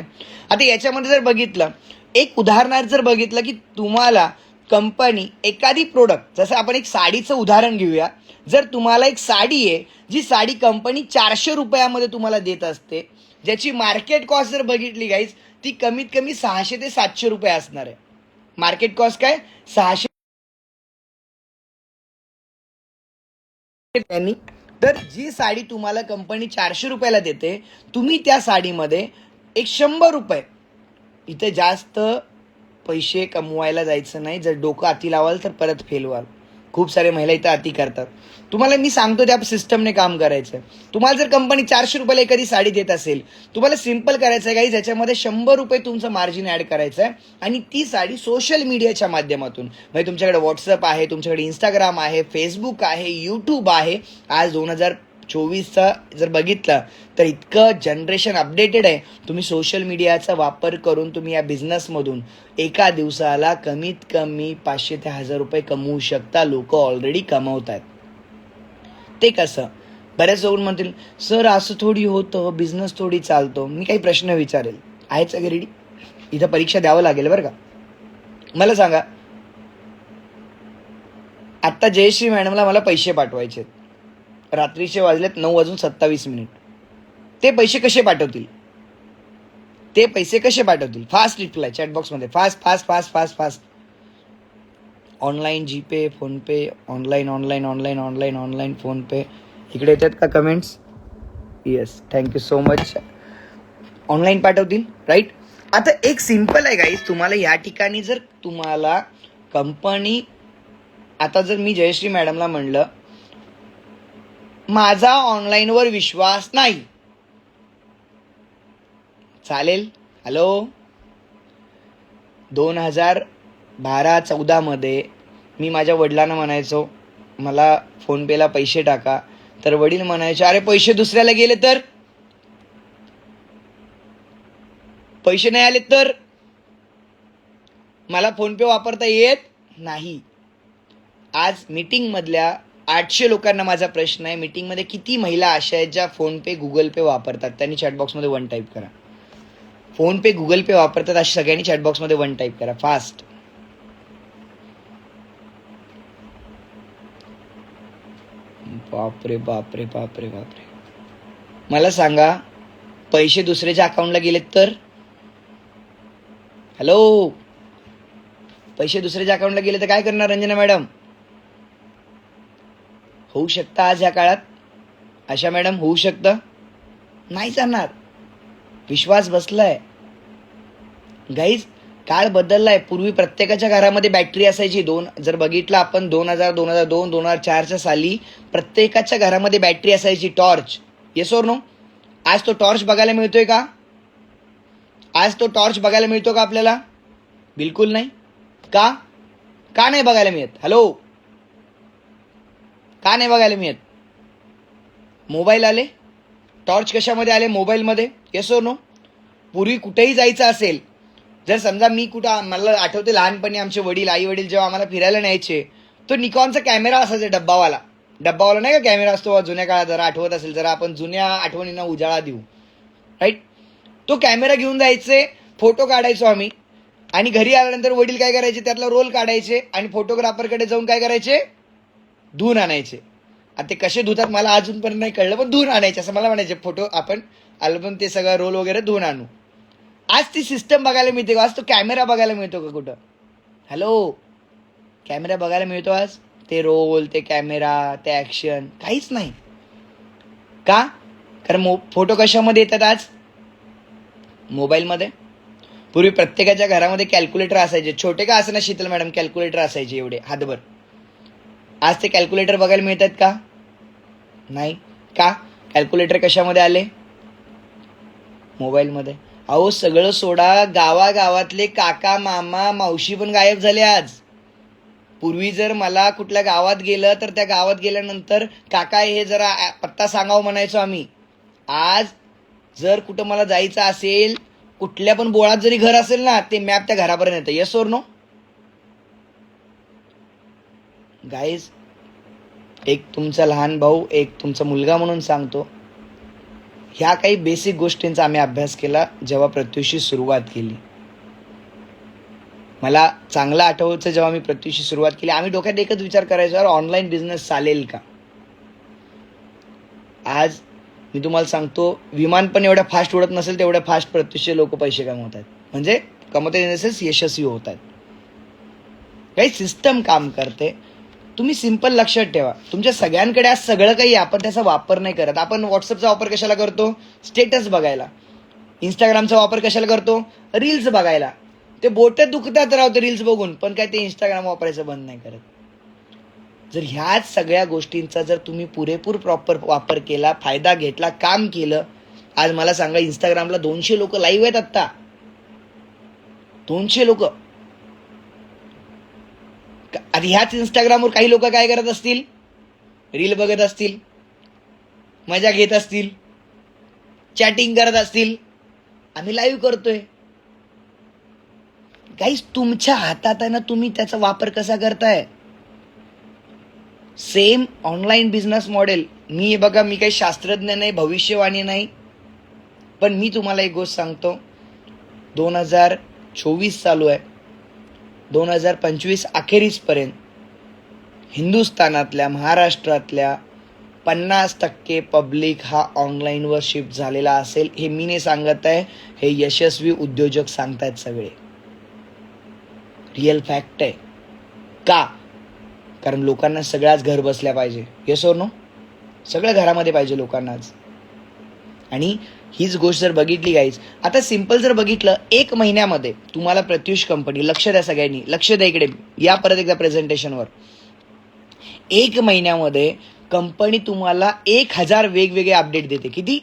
आता याच्यामध्ये जर बघितलं, एक उदाहरणार्थ जर बघितलं की तुम्हाला कंपनी एखादी प्रोडक्ट, जसं आपण एक साडीचं उदाहरण घेऊया. जर तुम्हाला एक साडी आहे, जी साडी कंपनी 400 रुपयामध्ये तुम्हाला देत असते, ज्याची मार्केट कॉस्ट जर बघितली गाईज, ती कमीत कमी 600 ते 700 रुपये असणार आहे. मार्केट कॉस्ट काय, 600. तर जी साडी तुम्हाला कंपनी 400 रुपयाला देते, तुम्ही त्या साडीमध्ये एक 100 रुपये, इथे जास्त पैसे कमवायला जायचं नाही. जर डोकं अति लावाल तर परत फेल व्हाल. खूप सारे महिला इथं अति करतात. तुम्हाला मी सांगतो त्या सिस्टमने काम करायचं. तुम्हाला जर कंपनी 400 रुपयाला एखादी साडी देत असेल, तुम्हाला सिम्पल करायचं आहे काही, ज्याच्यामध्ये 100 रुपये तुमचं मार्जिन ऍड करायचं आहे आणि ती साडी सोशल मीडियाच्या माध्यमातून, म्हणजे तुमच्याकडे व्हॉट्सअप आहे, तुमच्याकडे इंस्टाग्राम आहे, फेसबुक आहे, यूट्यूब आहे. आज 2024चा जर बघितलं तर इतकं जनरेशन अपडेटेड आहे. तुम्ही सोशल मीडियाचा वापर करून तुम्ही या बिझनेसमधून एका दिवसाला कमीत कमी 500 ते 1000 रुपये कमवू शकता. लोक ऑलरेडी कमवत आहेत. ते कसं, बऱ्याच लोक म्हणतील सर असं थोडी होतं, बिझनेस थोडी चालतो. मी काही प्रश्न विचारेल, आहेच का रेडी? इथं परीक्षा द्यावं लागेल बरं का. मला सांगा, आत्ता जयश्री मॅडमला मला पैसे पाठवायचे, रात्रीचे वाजलेत 9:27. ते पैसे कसे पाठवतील? ते पैसे कसे पाठवतील? फास्ट रिप्लाय चॅटबॉक्समध्ये, fast fast fast fast fast. Online GPay, PhonePe, online online online online online PhonePe. इकडे येतात का comments? Yes, thank you so much. Online पाठवतील, राईट. आता एक सिम्पल आहे गाईज, तुम्हाला या ठिकाणी जर तुम्हाला कंपनी, आता जर मी जयश्री मॅडमला म्हणलं माझा ऑनलाईनवर विश्वास नाही, चालेल? हॅलो, 2012-14 मध्ये मी माझ्या वडिलांना म्हणायचो मला फोनपेला पैसे टाका, तर वडील म्हणायचे अरे पैसे दुसऱ्याला गेले तर, पैसे नाही आले तर, मला फोनपे वापरता येत नाही. आज मीटिंग मधल्या 800 लोकांना माझा प्रश्न आहे, मीटिंग मध्ये किती महिला अशा आहेत ज्या फोनपे गुगल पे वापरतात? त्यांनी चॅटबॉक्समध्ये 1 टाईप करा. फोनपे गुगल पे वापरतात अशा सगळ्यांनी चॅटबॉक्समध्ये 1 टाईप करा, फास्ट. बापरे बापरे बापरे बापरे. मला सांगा, पैसे दुसऱ्याच्या अकाउंटला गेलेत तर? हॅलो, पैसे दुसऱ्याच्या अकाउंटला गेले तर काय करणार रंजना मॅडम? होऊ शकतं आज या काळात? अशा मॅडम होऊ शकतं? नाही जाणार. विश्वास बसलाय गाईज. काळ बदललाय. पूर्वी प्रत्येकाच्या घरामध्ये बॅटरी असायची. जर बघितलं आपण 2000, 2002, 2004च्या साली प्रत्येकाच्या घरामध्ये बॅटरी असायची, टॉर्च. येस और नो? आज तो टॉर्च बघायला मिळतोय का? आज तो टॉर्च बघायला मिळतो का आपल्याला? बिलकुल नाही. का नाही बघायला मिळत? हॅलो, का नाही बघायला मिळत? मोबाईल आले. टॉर्च कशामध्ये आले? मोबाईलमध्ये. येस और नो? पूर्वी कुठेही जायचं असेल, जर समजा मी कुठं, मला आठवते लहानपणी आमचे वडील, आई वडील जेव्हा आम्हाला फिरायला न्यायचे, तो निकॉनचा कॅमेरा असायचा, डब्बावाला नाही का कॅमेरा असतो जुन्या काळात, जरा आठवत असेल, जरा आपण जुन्या आठवणींना उजाळा देऊ, राईट. तो कॅमेरा घेऊन जायचे, फोटो काढायचो आम्ही, आणि घरी आल्यानंतर वडील काय करायचे, त्यातला रोल काढायचे आणि फोटोग्राफरकडे जाऊन काय करायचे, धुवून आणायचे. आता ते कसे धुतात मला अजूनपर्यंत नाही कळलं, पण धुवून आणायचे असं मला म्हणायचे. फोटो आपण अल्बम, ते सगळं रोल वगैरे धुवून आणू. आज ती सिस्टम बघायला मिळते का? आज तो कॅमेरा बघायला मिळतो का कुठं? हॅलो, कॅमेरा बघायला मिळतो आज? ते रोल, ते कॅमेरा, ते ॲक्शन, काहीच नाही. का? कारण फोटो कशामध्ये येतात आज? मोबाईलमध्ये. पूर्वी प्रत्येकाच्या घरामध्ये कॅल्क्युलेटर असायचे, छोटे का असे ना शीतल मॅडम, कॅल्क्युलेटर असायचे एवढे हातभर. आज ते कॅल्क्युलेटर बघायला मिळतात का? नाही. का? कॅल्क्युलेटर कशामध्ये आले? मोबाईलमध्ये. अहो सगळं सोडा, गावागावातले काका, मामा, मावशी पण गायब झाले आज. पूर्वी जर मला कुठल्या गावात गेलं तर त्या गावात गेल्यानंतर काका हे जरा पत्ता सांगावं म्हणायचो आम्ही. आज जर कुठं मला जायचं असेल, कुठल्या पण बोळात जरी घर असेल ना, ते मॅप त्या घरापर्यंत येतं. Yes or no guys? एक तुमचा लहान भाऊ, एक तुमचा मुलगा म्हणून सांगतो, ह्या काही बेसिक गोष्टींचा आम्ही अभ्यास केला जेव्हा प्रत्युषची सुरुवात केली. मला चांगलं आठवतं, जेव्हा मी प्रत्युषची सुरुवात केली, आम्ही डोक्यात एकच विचार करायचो, ऑनलाईन बिझनेस चालेल का? आज मी तुम्हाला सांगतो, विमान पण एवढ्या फास्ट उडत नसेल तेवढ्या फास्ट प्रत्युषचे लोक पैसे कमवत आहेत. म्हणजे कमवत आहेत, यशस्वी होत आहेत. काही सिस्टम काम करते. तुम्ही सिंपल लक्षात ठेवा, तुमच्या सगळ्यांकडे आज सगळं काही आहे, आपण त्याचा वापर नाही करत. आपण व्हॉट्सअपचा वापर कशाला करतो? स्टेटस बघायला. इंस्टाग्रामचा वापर कशाला करतो? रील्स बघायला. ते बोट दुखतात राव ते रील्स बघून, पण काय ते इंस्टाग्राम वापरायचं बंद नाही करत. जर ह्याच सगळ्या गोष्टींचा जर तुम्ही पुरेपूर प्रॉपर वापर केला, फायदा घेतला, काम केलं, आज मला सांगा, इंस्टाग्रामला 200 लोक लाईव्ह आहेत आत्ता. 200 लोक. आता ह्याच इंस्टाग्रामवर काही लोक काय करत असतील? रील बघत असतील, मजा घेत असतील, चॅटिंग करत असतील. आम्ही लाईव्ह करतोय. गाईस, तुमच्या हातात आहे ना, तुम्ही त्याचा वापर कसा करताय. Same online business model. मी बघा, मी काही शास्त्रज्ञ नाही, भविष्यवाणी नाही, पण मी तुम्हाला एक गोष्ट सांगतो, 2024 चालू आहे, 2025 अखेरीसपर्यंत हिंदुस्थानातल्या, महाराष्ट्रातल्या 50% पब्लिक हा ऑनलाईनवर शिफ्ट झालेला असेल. हे मी नाही सांगत आहे, हे यशस्वी उद्योजक सांगतायत सगळे. रिअल फॅक्ट आहे. का? कारण लोकांना सगळ्याच घर बसल्या पाहिजे. Yes or no? सगळं घरामध्ये पाहिजे लोकांनाच. आणि हीच गोष्ट जर बघितली गाईज, आता सिंपल जर बघितलं, 1 महिन्यामध्ये तुम्हाला प्रत्युष कंपनी, लक्ष द्या सगळ्यांनी, लक्ष द्या इकडे, या परत एकदा प्रेझेंटेशनवर. 1 महिन्यामध्ये कंपनी तुम्हाला 1000 वेगवेगळे अपडेट देते. किती?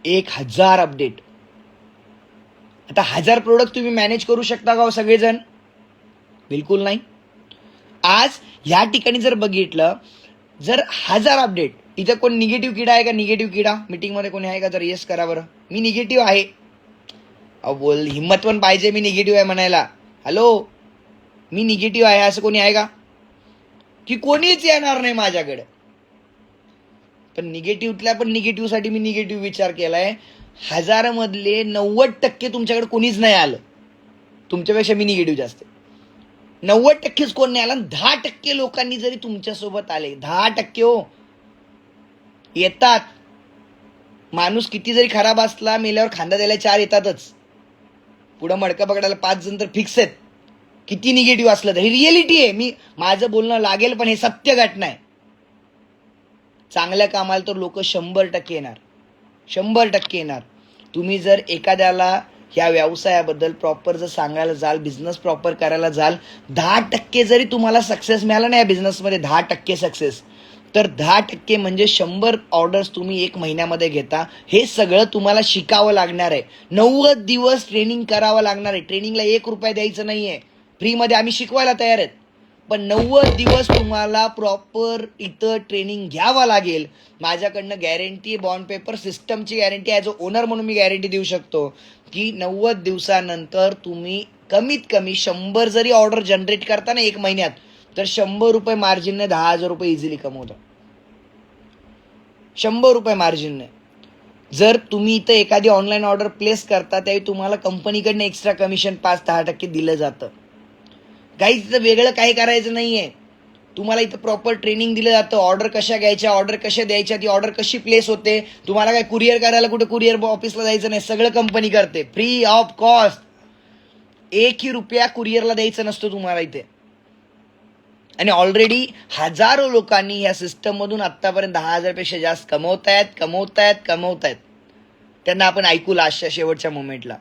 1000 अपडेट. आता 1000 प्रोडक्ट तुम्ही मॅनेज करू शकता का सगळेजण? बिलकुल नाही. आज ह्या ठिकाणी जर बघितलं, जर 1000 अपडेट, इथं कोण निगेटिव्ह किडा आहे का? निगेटिव्ह किडा मीटिंगमध्ये कोणी आहे का? जर येस करा बरं. मी निगेटिव्ह आहे. अहो बोल, हिम्मत पण पाहिजे मी निगेटिव्ह आहे म्हणायला. हॅलो, मी निगेटिव्ह आहे असं कोणी आहे का? की कोणीच येणार नाही माझ्याकडे. पण निगेटिव्हतल्या पण निगेटिव्हसाठी मी निगेटिव्ह विचार केलाय. 1000 मधले 90% तुमच्याकडे कोणीच नाही आलं. तुमच्यापेक्षा मी निगेटिव्ह जास्त. 90%च कोण नाही आला. 10% लोकांनी जरी तुमच्यासोबत आले, 10% हो येतात. माणूस किती जरी खराब असला, मेल्यावर खांदा द्यायला 4 येतातच. पुढं मडकं पकडायला 5 जण तर फिक्स आहेत. किती निगेटिव्ह असलं तर. ही रिअलिटी आहे. मी माझं बोलणं लागेल, पण हे सत्य घटना आहे. चांगल्या कामाला तर लोक 100% येणार. 100% येणार. तुम्ही जर एखाद्याला ह्या व्यवसायाबद्दल प्रॉपर जर सांगायला जाल, बिझनेस प्रॉपर करायला जाल, 10% जरी तुम्हाला सक्सेस मिळाला ना या बिझनेसमध्ये, 10% सक्सेस, तर 10% म्हणजे 100 ऑर्डर्स तुम्ही 1 महिन्यामध्ये घेता. हे सगळं तुम्हाला शिकावं लागणार आहे. 90 दिवस ट्रेनिंग करावं लागणार आहे. ट्रेनिंगला 1 रुपया द्यायचं नाहीये. फ्रीमध्ये आम्ही शिकवायला तयार आहेत. पण 90 दिवस तुम्हाला प्रॉपर इथं ट्रेनिंग घ्यावं लागेल. माझ्याकडनं गॅरंटी, बॉन्ड पेपर सिस्टमची गॅरंटी, ॲज अ ओनर म्हणून मी गॅरंटी देऊ शकतो की 90 दिवसानंतर तुम्ही कमीत कमी 100 जरी ऑर्डर जनरेट करता ना 1 महिन्यात, तर 100 रुपये मार्जिनने 10,000 रुपये इझिली कमवता. 100 रुपये मार्जिनने. जर तुम्ही इथं एखादी ऑनलाईन ऑर्डर प्लेस करता, त्यावेळी तुम्हाला कंपनीकडनं एक्स्ट्रा कमिशन 5-10% दिलं जातं. काही तिथं वेगळं काही करायचं नाहीये. तुम्हाला इथं प्रॉपर ट्रेनिंग दिलं जातं. ऑर्डर कशा घ्यायच्या, ऑर्डर कशा द्यायच्या, ती ऑर्डर कशी प्लेस होते. तुम्हाला काय कुरिअर करायला कुठे कुरिअर ऑफिसला जायचं नाही. सगळं कंपनी करते फ्री ऑफ कॉस्ट. 1 रुपया कुरिअरला द्यायचं नसतं तुम्हाला इथे. आणि ऑलरेडी हजारो लोकांनी या सिस्टम मधून आतापर्यंत 10,000 पेक्षा जास्त कमवतायत. त्यांना आपण ऐकू लास्टच्या शेवटच्या मोमेंटला.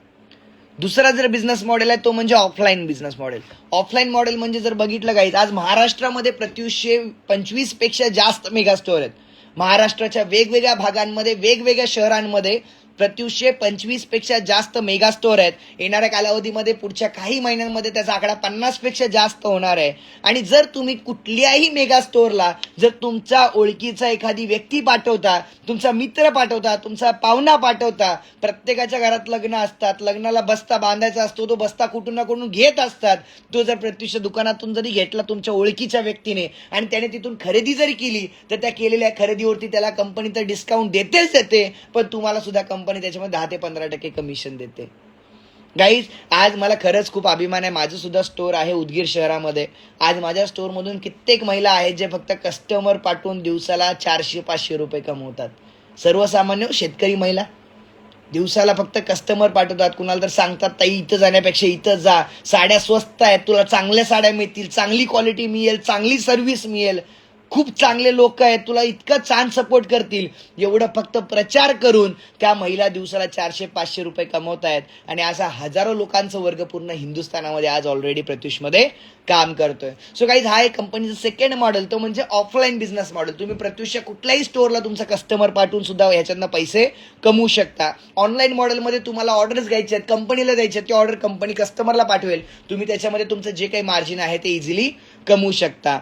दुसरा जर बिझनेस मॉडेल आहे तो म्हणजे offline business model. Offline model म्हणजे जर बघितलं गाईज, आज महाराष्ट्रामध्ये 25 पेक्षा जास्त मेगा स्टोअर आहेत. महाराष्ट्राच्या वेगवेगळ्या भागांमध्ये, वेगवेगळ्या शहरांमध्ये प्रत्युषचे 25 पेक्षा जास्त मेगा स्टोअर आहेत. येणाऱ्या कालावधीमध्ये पुढच्या काही महिन्यांमध्ये त्याचा आकडा 50 पेक्षा जास्त होणार आहे. आणि जर तुम्ही कुठल्याही मेगा स्टोअरला जर तुमचा ओळखीचा एखादी व्यक्ती पाठवता, तुमचा मित्र पाठवता, तुमचा पाहुणा पाठवता, प्रत्येकाच्या घरात लग्न असतात, लग्नाला बस्ता बांधायचा असतो, तो बस्ता कुठून ना कुठून घेत असतात. तो जर प्रत्युषच्या दुकानातून जरी घेतला तुमच्या ओळखीच्या व्यक्तीने आणि त्याने तिथून खरेदी जरी केली तर त्या केलेल्या खरेदीवरती त्याला कंपनी तर डिस्काउंट देतेच देते, पण तुम्हाला सुद्धा कंपनी त्याच्यामध्ये 10 ते 15% कमिशन देते. गाईज, आज मला खरंच खूप अभिमान आहे. माझं सुद्धा स्टोअर आहे उदगीर शहरामध्ये. आज माझ्या स्टोअरमधून कित्येक महिला आहेत जे फक्त कस्टमर पाठवून दिवसाला 400-500 रुपये कमवतात. सर्वसामान्य शेतकरी महिला दिवसाला फक्त कस्टमर पाठवतात. कुणाला तर सांगतात ताई इथं जाण्यापेक्षा इथं जा, साड्या स्वस्त आहेत, तुला चांगल्या साड्या मिळतील, चांगली क्वालिटी मिळेल, चांगली सर्व्हिस मिळेल, खूप चांगले लोक आहेत, तुला इतकं छान सपोर्ट करतील. एवढं फक्त प्रचार करून त्या महिला दिवसाला 400-500 रुपये कमवत आहेत. आणि असा हजारो लोकांचा वर्ग पूर्ण हिंदुस्थानामध्ये आज ऑलरेडी प्रत्युषमध्ये काम करतोय. सो गाईज, हा एक कंपनीचं सेकंड मॉडेल, तो म्हणजे ऑफलाईन बिझनेस मॉडेल. तुम्ही प्रत्युषच्या कुठल्याही स्टोअरला तुमचा कस्टमर पाठवून सुद्धा ह्याच्यातनं पैसे कमवू शकता. ऑनलाईन मॉडेलमध्ये तुम्हाला ऑर्डर्स घ्यायचे आहेत, कंपनीला द्यायचे आहेत, ती ऑर्डर कंपनी कस्टमरला पाठवेल, तुम्ही त्याच्यामध्ये तुमचं जे काही मार्जिन आहे ते इझिली कमवू शकता.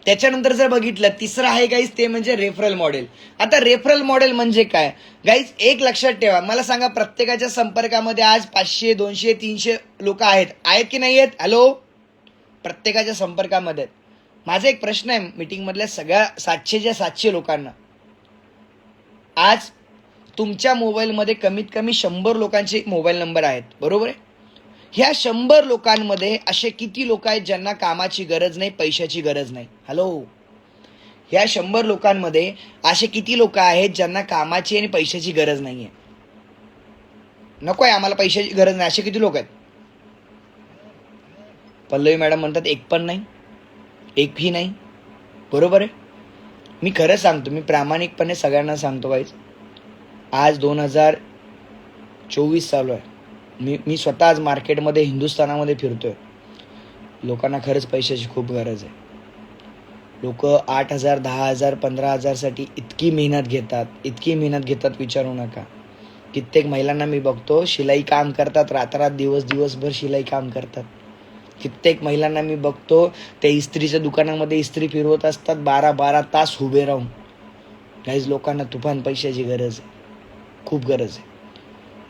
त्याच्यानंतर जर बघितलं, तिसरं आहे गाईज ते म्हणजे रेफरल मॉडेल. आता रेफरल मॉडेल म्हणजे काय गाईज, एक लक्षात ठेवा, मला सांगा प्रत्येकाच्या संपर्कामध्ये आज 500, 200, 300 लोक आहेत की नाही आहेत? हॅलो, प्रत्येकाच्या संपर्कामध्ये. माझा एक प्रश्न आहे मीटिंगमधल्या सगळ्या 700च्या 700 लोकांना, आज तुमच्या मोबाईलमध्ये कमीत कमी 100 लोकांचे मोबाईल नंबर आहेत, बरोबर आहे? ह्या 100 लोकांमध्ये असे किती लोक आहेत ज्यांना कामाची गरज नाही, पैशाची गरज नाही? हॅलो, ह्या 100 लोकांमध्ये असे किती लोक आहेत ज्यांना कामाची आणि पैशाची गरज नाहीये? नको आहे आम्हाला पैशाची गरज नाही, असे किती लोक आहेत? पल्लवी मॅडम म्हणतात एक पण नाही, एकही नाही. बरोबर आहे. मी खरं सांगतो, मी प्रामाणिकपणे सगळ्यांना सांगतो गाईज, आज 2024 चालू आहे. मी स्वतः आज मार्केटमध्ये हिंदुस्थानामध्ये फिरतोय. लोकांना खरंच पैशाची खूप गरज आहे. लोक 8,000, 10,000, 15,000साठी इतकी मेहनत घेतात विचारू नका. कित्येक महिलांना मी बघतो शिलाई काम करतात, रात्रात दिवसभर शिलाई काम करतात. कित्येक महिलांना मी बघतो त्या इस्त्रीच्या दुकानामध्ये इस्त्री फिरवत असतात 12-12 तास उभे राहून. गाईज, लोकांना तुफान पैशाची गरज आहे, खूप गरज आहे.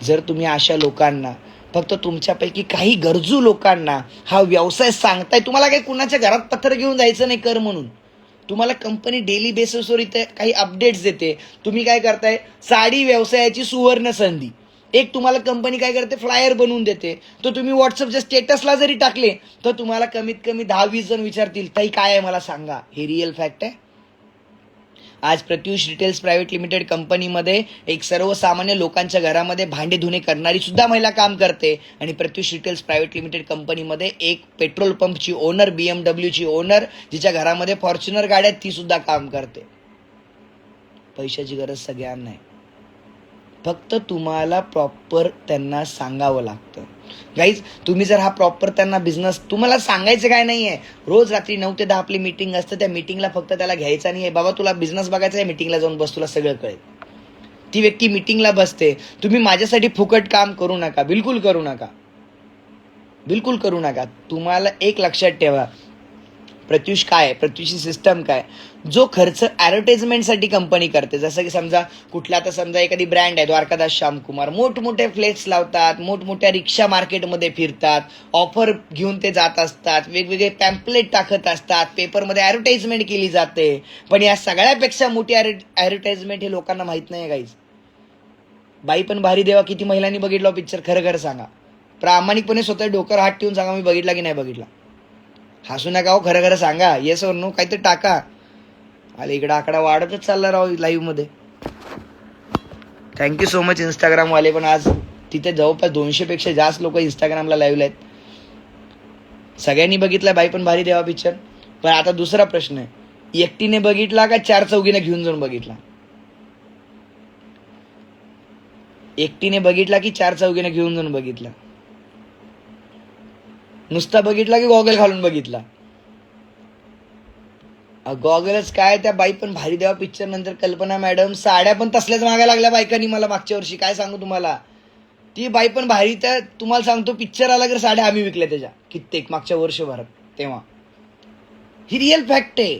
जर तुम्ही अशा लोकांना, फक्त तुमच्यापैकी काही गरजू लोकांना हा व्यवसाय सांगताय, तुम्हाला काही कुणाच्या घरात पत्र घेऊन जायचं नाही कर म्हणून, तुम्हाला कंपनी डेली बेसिसवर इथे काही अपडेट्स देते. तुम्ही काय करताय, साडी व्यवसायाची सुवर्ण संधी, एक तुम्हाला कंपनी काय करते, फ्लायर बनवून देते. तर तुम्ही व्हॉट्सअपच्या स्टेटसला जरी टाकले तर तुम्हाला कमीत कमी 10-20 जण विचारतील ताई काय आहे मला सांगा. हे रिअल फॅक्ट आहे. आज प्रत्युष रिटेल्स प्रायव्हेट लिमिटेड कंपनीमध्ये एक सर्वसामान्य लोकांच्या घरामध्ये भांडे धुणे करणारी सुद्धा महिला काम करते. आणि प्रत्युष रिटेल्स प्रायव्हेट लिमिटेड कंपनीमध्ये एक पेट्रोल पंपची ओनर, BMW ओनर, जिच्या घरामध्ये फॉर्च्युनर गाड्या, ती सुद्धा काम करते. पैशाची गरज सगळ्यांना आहे, फक्त तुम्हाला प्रॉपर त्यांना सांगावं लागतं. गाईज, तुम्ही जर हा प्रॉपर त्यांना बिझनेस, तुम्हाला सांगायचं काय नाहीये, रोज रात्री 9 ते 10 आपली मीटिंग असते, त्या मीटिंगला फक्त त्याला घ्यायचा नाही आहे, बाबा तुला बिझनेस बघायचा आहे, मीटिंगला जाऊन बस, तुला सगळं कळेल. ती व्यक्ती मीटिंगला बसते. तुम्ही माझ्यासाठी फुकट काम करू नका, बिलकुल करू नका. तुम्हाला एक लक्षात ठेवा, प्रत्युष काय आहे, प्रत्युषची सिस्टम काय, जो खर्च ॲडव्हर्टाइजमेंटसाठी कंपनी करते. जसं की समजा आता समजा एखादी ब्रँड आहे द्वारकादास श्यामकुमार, मोठमोठे फ्लेक्स लावतात, मोठमोठ्या रिक्षा मार्केटमध्ये फिरतात, ऑफर घेऊन ते जात असतात, वेगवेगळे पॅम्पलेट टाकत असतात, पेपरमध्ये ॲडव्हर्टाइजमेंट केली जाते. पण या सगळ्यापेक्षा मोठी ॲडव्हर्टाइजमेंट हे लोकांना माहित नाही गाईज. बाई पण भारी देवा किती महिलांनी बघितला पिक्चर? खरं सांगा, प्रामाणिकपणे स्वतः डोक्यावर हात ठेवून सांगा, मी बघितला की नाही बघितला? हसू नका हो, खरं सांगा, येस और नो काहीतरी टाका. आले इकडे आकडा वाढतच चालला राव लाईव्ह मध्ये. थँक्यू सो मच इंस्टाग्राम वाले, पण आज तिथे जवळपास 200 पेक्षा जास्त लोक इंस्टाग्रामला लाईव्ह आहेत. सगळ्यांनी बघितला बाई पण भारी देवा पिक्चर. पण आता दुसरा प्रश्न आहे, एकटीने बघितला का 4 चौघीने घेऊन जाऊन बघितला? एकटीने बघितला की 4 चौघीने घेऊन जाऊन बघितला? नुसता बघितला की गॉगल घालून बघितला? गॉगलच काय, त्या बाई पण भारी देवा पिक्चर नंतर कल्पना मॅडम साड्या पण तसल्याच मागायला लागल्या बायकांनी मला मागच्या वर्षी. काय सांगू तुम्हाला, ती बाई पण भारी. तर तुम्हाला सांगतो पिक्चर आला तर साड्या आम्ही विकल्या त्याच्या कित्येक मागच्या वर्षभरात. तेव्हा ही रिअल फॅक्ट आहे.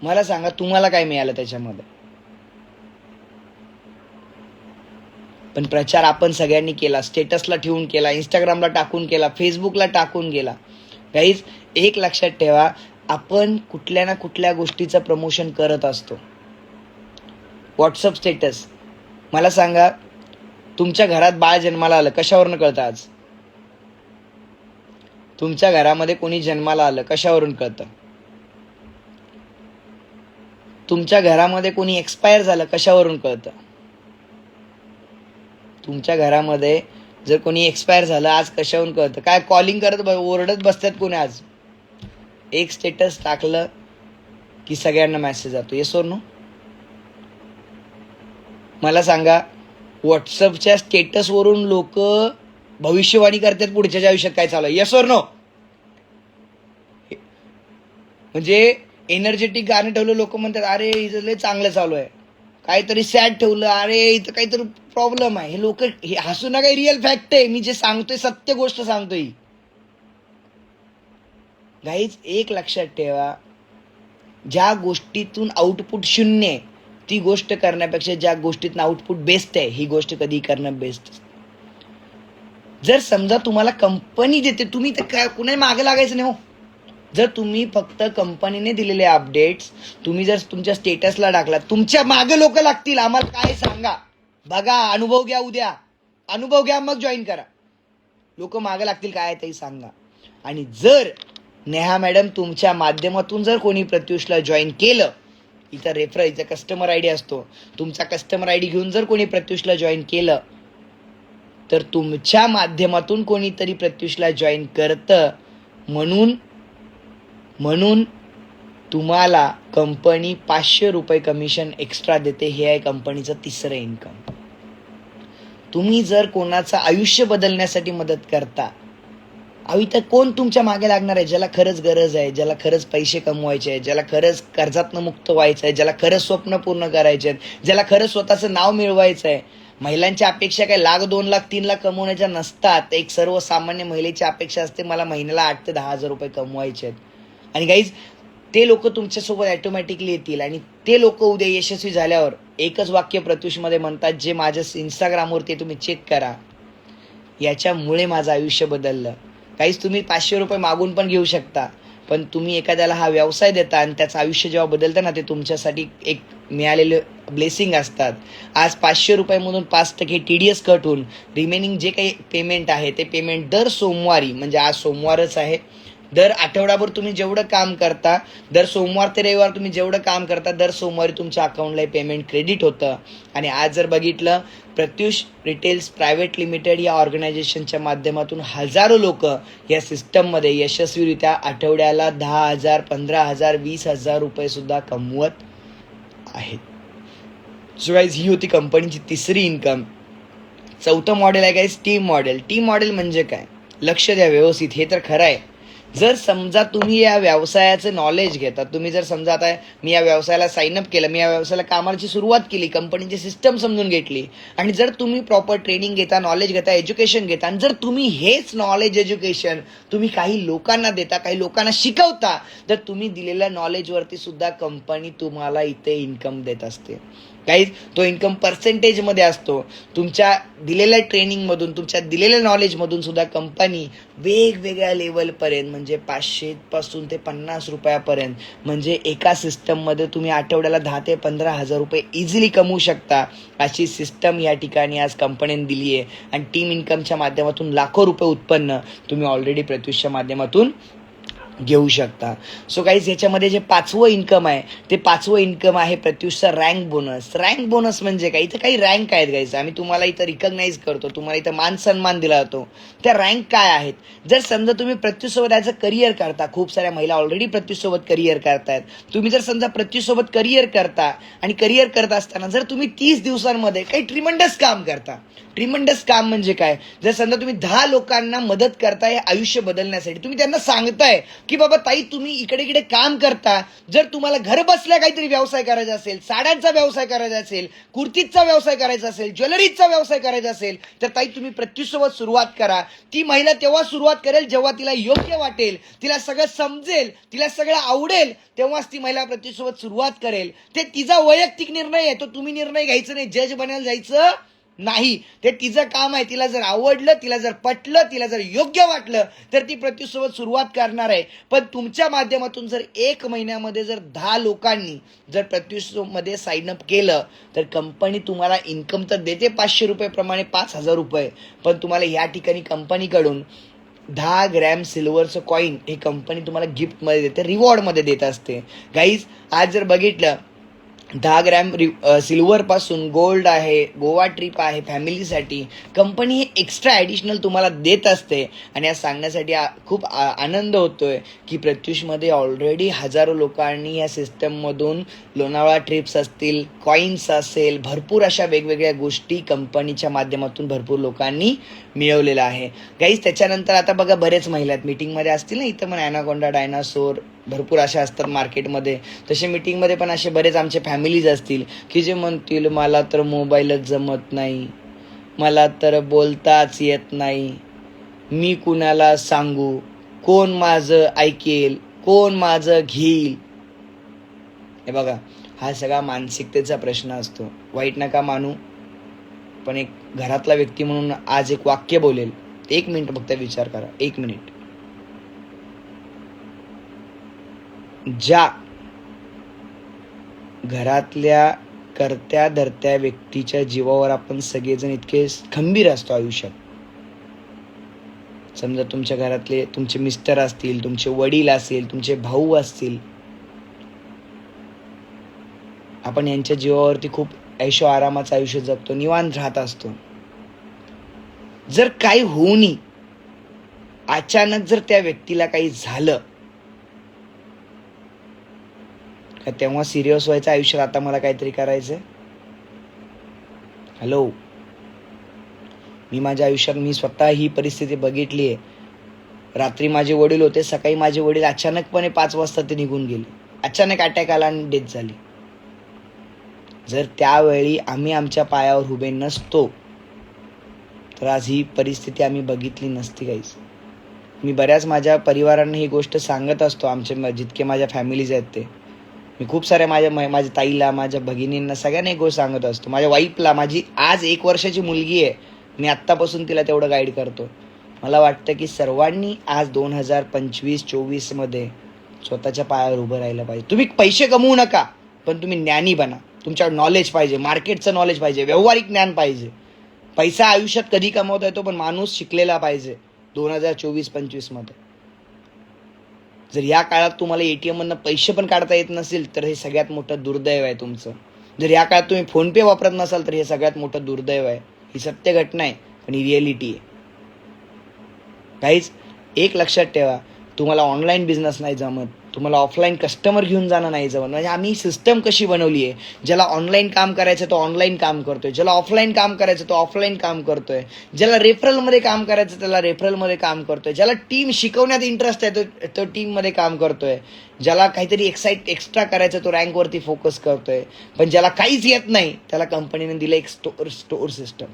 मला सांगा तुम्हाला काय मिळालं त्याच्यामध्ये. पण प्रचार आपण सगळ्यांनी केला, स्टेटसला ठेवून केला, इंस्टाग्रामला टाकून केला, फेसबुकला टाकून केला. गाईज एक लक्षात ठेवा, आपण कुठल्या ना कुठल्या गोष्टीचं प्रमोशन करत असतो. व्हॉट्सअप स्टेटस, मला सांगा तुमच्या घरात बाळ जन्माला आलं कशावरून कळतं आज? तुमच्या घरामध्ये कोणी जन्माला आलं कशावरून कळतं? तुमच्या घरामध्ये कोणी एक्सपायर झालं कशावरून कळतं? तुमच्या घरामध्ये जर कोणी एक्सपायर झालं आज कशावरून कळतं? काय कॉलिंग करत ओरडत बसतात कोणी आज? एक स्टेटस टाकलं की सगळ्यांना मेसेज जातो. Yes or no? मला सांगा व्हॉट्सअपच्या स्टेटसवरून लोक भविष्यवाणी करतात पुढच्या आयुष्यात काय चालू आहे. Yes or no? म्हणजे एनर्जेटिक गाणं ठेवलं लोक म्हणतात अरे इथं लय चांगलं चालू आहे. काहीतरी सॅड ठेवलं अरे इथं काहीतरी प्रॉब्लेम आहे. हे लोक हे हसू नका, रिअल फॅक्ट आहे. मी जे सांगतोय सत्य गोष्ट सांगतोय. गाईज एक लक्षात ठेवा, ज्या गोष्टीतून आउटपुट शून्य आहे ती गोष्ट करण्यापेक्षा ज्या गोष्टीतून आउटपुट बेस्ट आहे ही गोष्ट कधी करणं बेस्ट. जर समजा तुम्हाला कंपनी देते, तुम्ही तर काय कुणाला मागे लागायचं नाही हो. जर तुम्ही फक्त कंपनीने दिलेले अपडेट्स तुम्ही जर तुमच्या स्टेटसला टाकला, तुमच्या मागे लोक लागतील. आम्हाला काय सांगा, बघा, अनुभव घ्या, उद्या अनुभव घ्या मग जॉईन करा. लोक मागे लागतील काय ते सांगा. आणि जर नेहा मॅडम तुमच्या माध्यमातून जर कोणी प्रत्युषला जॉईन केलं, इथं रेफर इथं कस्टमर आयडी असतो, तुमचा कस्टमर आयडी घेऊन जर कोणी प्रत्युषला जॉईन केलं तर तुमच्या माध्यमातून कोणीतरी प्रत्युषला जॉईन करतं. म्हणून तुम्हाला कंपनी 500 रुपये कमिशन एक्स्ट्रा देते. हे आहे कंपनीचं तिसरं इन्कम. तुम्ही जर कोणाचं आयुष्य बदलण्यासाठी मदत करता, तर कोण तुमच्या मागे लागणार आहे? ज्याला खरंच गरज आहे, ज्याला खरंच पैसे कमवायचे आहे, ज्याला खरंच कर्जातनं मुक्त व्हायचं आहे, ज्याला खरंच स्वप्न पूर्ण करायचे आहेत, ज्याला खरंच स्वतःचं नाव मिळवायचं आहे. महिलांच्या अपेक्षा काय 1,00,000, 2,00,000, 3,00,000 कमवण्याच्या नसतात. एक सर्वसामान्य महिलेची अपेक्षा असते मला महिन्याला 8,000 ते 10,000 रुपये कमवायचे आहेत. आणि गाईज ते लोक तुमच्यासोबत ॲटोमॅटिकली येतील. आणि ते लोक उद्या यशस्वी झाल्यावर एकच वाक्य प्रत्युषमध्ये म्हणतात, जे माझ्या इंस्टाग्रामवरती तुम्ही चेक करा, याच्यामुळे माझं आयुष्य बदललं. काहीच तुम्ही 500 रुपये मागून पण घेऊ शकता, पण तुम्ही एखाद्याला हा व्यवसाय देता आणि त्याचं आयुष्य जेव्हा बदलतं ना, ते तुमच्यासाठी एक मिळालेले ब्लेसिंग असतात. आज 500 रुपयामधून 5% TDS कट होऊन रिमेनिंग जे काही पेमेंट आहे ते पेमेंट दर सोमवारी, म्हणजे आज सोमवारच आहे, दर आठवडाभर तुम्ही जेवढं काम करता, दर सोमवार ते रविवार तुम्ही जेवढं काम करता, दर सोमवारी तुमच्या अकाउंटला पेमेंट क्रेडिट होतं. आणि आज जर बघितलं, प्रत्युष रिटेल्स प्रायव्हेट लिमिटेड या ऑर्गनायझेशनच्या माध्यमातून हजारो लोक या सिस्टममध्ये यशस्वीरित्या आठवड्याला 10,000, 15,000, 20,000 रुपये सुद्धा कमवत आहेत. सो गाईज ही होती कंपनीची तिसरी इन्कम. चौथं मॉडेल आहे guys team model. Team model म्हणजे काय? लक्ष द्या व्यवस्थित, हे तर खरं आहे. जर समजा तुम्ही या व्यवसायाचं नॉलेज घेता, तुम्ही जर समजा आता मी या व्यवसायाला साईनअप केलं, मी या व्यवसायाला कामाची सुरुवात केली, कंपनीची सिस्टम समजून घेतली, आणि जर तुम्ही प्रॉपर ट्रेनिंग घेता, नॉलेज घेता, एज्युकेशन घेता, आणि जर तुम्ही हेच नॉलेज एज्युकेशन तुम्ही काही लोकांना देता, काही लोकांना शिकवता, तर तुम्ही दिलेल्या नॉलेजवरती सुद्धा कंपनी तुम्हाला इथे इन्कम देत असते. काहीच तो इन्कम पर्सेंटेजमध्ये असतो. तुमच्या दिलेल्या ट्रेनिंगमधून, तुमच्या दिलेल्या नॉलेजमधून सुद्धा कंपनी वेगवेगळ्या लेवलपर्यंत, म्हणजे 500 पासून ते 50 रुपयापर्यंत, म्हणजे एका सिस्टममध्ये तुम्ही आठवड्याला 10,000 ते 15,000 रुपये इझिली कमवू शकता. अशी सिस्टम या ठिकाणी आज कंपनीने दिली आहे. आणि टीम इन्कमच्या माध्यमातून लाखो रुपये उत्पन्न तुम्ही ऑलरेडी प्रत्युषच्या माध्यमातून घेऊ शकता. सो गाईज ह्याच्यामध्ये जे 5वं इन्कम आहे ते 5वं इन्कम आहे प्रत्युषचा रँक बोनस. रँक बोनस म्हणजे काय? इथं काही रँक आहेत गाईज, आम्ही तुम्हाला इथं रिकग्नाइज करतो, तुम्हाला इथं मान सन्मान दिला जातो. त्या रँक काय आहेत? जर समजा तुम्ही प्रत्युषसोबत ॲज अ करिअर करता, खूप साऱ्या महिला ऑलरेडी प्रत्युषसोबत करिअर करतायत, तुम्ही जर समजा प्रत्युषसोबत करिअर करता आणि करिअर करत असताना जर तुम्ही 30 दिवसांमध्ये काही ट्रिमंडस काम करता, ट्रिमंडस काम म्हणजे काय, जर समजा तुम्ही 10 लोकांना मदत करताय आयुष्य बदलण्यासाठी, तुम्ही त्यांना सांगताय की बाबा ताई तुम्ही इकडे इकडे काम करता, जर तुम्हाला घर बसल्या काहीतरी व्यवसाय करायचा असेल, साड्यांचा व्यवसाय करायचा असेल, कुर्तीचा व्यवसाय करायचा असेल, ज्वेलरीचा व्यवसाय करायचा असेल, तर ताई तुम्ही प्रत्युषसोबत सुरुवात करा. ती महिला तेव्हा सुरुवात करेल जेव्हा तिला योग्य वाटेल, तिला सगळं समजेल, तिला सगळं आवडेल, तेव्हाच ती महिला प्रत्युषसोबत सुरुवात करेल. ते तिचा वैयक्तिक निर्णय आहे, तो तुम्ही निर्णय घ्यायचा नाही, जज बनायला जायचं नाही. ते तिचं काम आहे. तिला जर आवडलं, तिला जर पटलं, तिला जर योग्य वाटलं तर ती प्रत्युषसोबत सुरुवात करणार आहे. पण तुमच्या माध्यमातून जर 1 महिन्यामध्ये जर 10 लोकांनी जर प्रत्युषमध्ये साइन अप केलं तर कंपनी तुम्हाला इन्कम तर देते 500 रुपये प्रमाणे 5,000 रुपये, पण तुम्हाला या ठिकाणी कंपनीकडून 10 ग्रॅम सिल्वरचं कॉईन हे कंपनी तुम्हाला गिफ्टमध्ये देते, रिवॉर्डमध्ये देत असते. गाईज आज जर बघितलं 10 ग्रॅम सिल्वर पासून गोल्ड आहे, गोवा ट्रिप आहे फॅमिलीसाठी, कंपनी हे एक्स्ट्रा ॲडिशनल तुम्हाला देत असते. आणि आज सांगण्यासाठी खूप आनंद होतोय की प्रत्युषमध्ये ऑलरेडी हजारो लोकांनी या सिस्टममधून लोणावळा ट्रिप्स असतील, कॉईन्स असेल, भरपूर अशा वेगवेगळ्या गोष्टी कंपनीच्या माध्यमातून भरपूर लोकांनी मिळवलेलं आहे. गाईज त्याच्यानंतर आता बघा बरेच महिला आहेत मीटिंगमध्ये असतील ना, इथं पण ॲनाकोंडा, डायनासोर भरपूर अशा असतात मार्केटमध्ये, तसे मीटिंगमध्ये पण असे बरेच आमचे फॅमिलीज असतील की जे म्हणतील मला तर मोबाईलच जमत नाही, मला तर बोलताच येत नाही, मी कुणाला सांगू, कोण माझं ऐकेल, कोण माझं घेईल. हे बघा हा सगळा मानसिकतेचा प्रश्न असतो. वाईट नका मानू, पण एक घरातला व्यक्ती म्हणून आज एक वाक्य बोलेल. 1 मिनिट फक्त विचार करा, 1 मिनिट. ज्या घरातल्या करत्या धरत्या व्यक्तीच्या जीवावर आपण सगळेजण इतके खंबीर असतो आयुष्यात. समजा तुमच्या घरातले तुमचे मिस्टर असतील, तुमचे वडील असतील, तुमचे भाऊ असतील, आपण यांच्या जीवावरती खूप ऐशो आरामाचं आयुष्य जगतो, निवांत राहत असतो. जर काही होऊनी अचानक जर त्या व्यक्तीला काही झालं का तेव्हा सिरियस व्हायचं आयुष्यात, आता मला काहीतरी करायचंय. हॅलो, मी माझ्या आयुष्यात मी स्वतः ही परिस्थिती बघितली आहे. रात्री माझे वडील होते, सकाळी माझे वडील अचानकपणे 5 वाजता ते निघून गेले. अचानक अटॅक आला आणि डेथ झाली. जर त्यावेळी आम्ही आमच्या पायावर उभे नसतो तर आज ही परिस्थिती आम्ही बघितली नसती. गाईस मी बऱ्याच माझ्या परिवारांना ही गोष्ट सांगत असतो, आमचे जितके माझ्या फॅमिलीज आहेत ते. मी खूप साऱ्या माझ्या ताईला, माझ्या भगिनींना, सगळ्यांना एक गोष्ट सांगत असतो. माझ्या वाईफला, माझी आज 1 वर्षाची मुलगी आहे, मी आत्तापासून तिला तेवढं गाईड करतो. मला वाटतं की सर्वांनी आज 2025-24 मध्ये स्वतःच्या पायावर उभं राहिलं पाहिजे. तुम्ही पैसे कमवू नका, पण तुम्ही ज्ञानी बना. तुमच्यावर नॉलेज पाहिजे, मार्केटचं नॉलेज पाहिजे, व्यावहारिक ज्ञान पाहिजे. पैसा आयुष्यात कधी कमवता येतो, पण माणूस शिकलेला पाहिजे 2024-25 मध्ये. जर या काळात तुम्हाला ATM मधनं पैसे पण काढता येत नसेल तर हे सगळ्यात मोठं दुर्दैव आहे तुमचं. जर या काळात तुम्ही फोनपे वापरत नसाल तर हे सगळ्यात मोठं दुर्दैव आहे. ही सत्य घटना आहे, पण ही रिॲलिटी आहे. काहीच एक लक्षात ठेवा, तुम्हाला ऑनलाईन बिझनेस नाही जमत, तुम्हाला ऑफलाईन कस्टमर घेऊन जाणं नाही जमत. म्हणजे आम्ही सिस्टम कशी बनवली आहे, ज्याला ऑनलाईन काम करायचं तो ऑनलाईन काम करतोय, ज्याला ऑफलाईन काम करायचं तो ऑफलाईन काम करतोय, ज्याला रेफरलमध्ये काम करायचं त्याला रेफरलमध्ये काम करतोय, ज्याला टीम शिकवण्यात इंटरेस्ट आहे तो टीममध्ये काम करतोय, ज्याला काहीतरी एक्स्ट्रा करायचं तो रँकवरती फोकस करतोय. पण ज्याला काहीच येत नाही त्याला कंपनीने दिलं एक स्टोअर सिस्टम.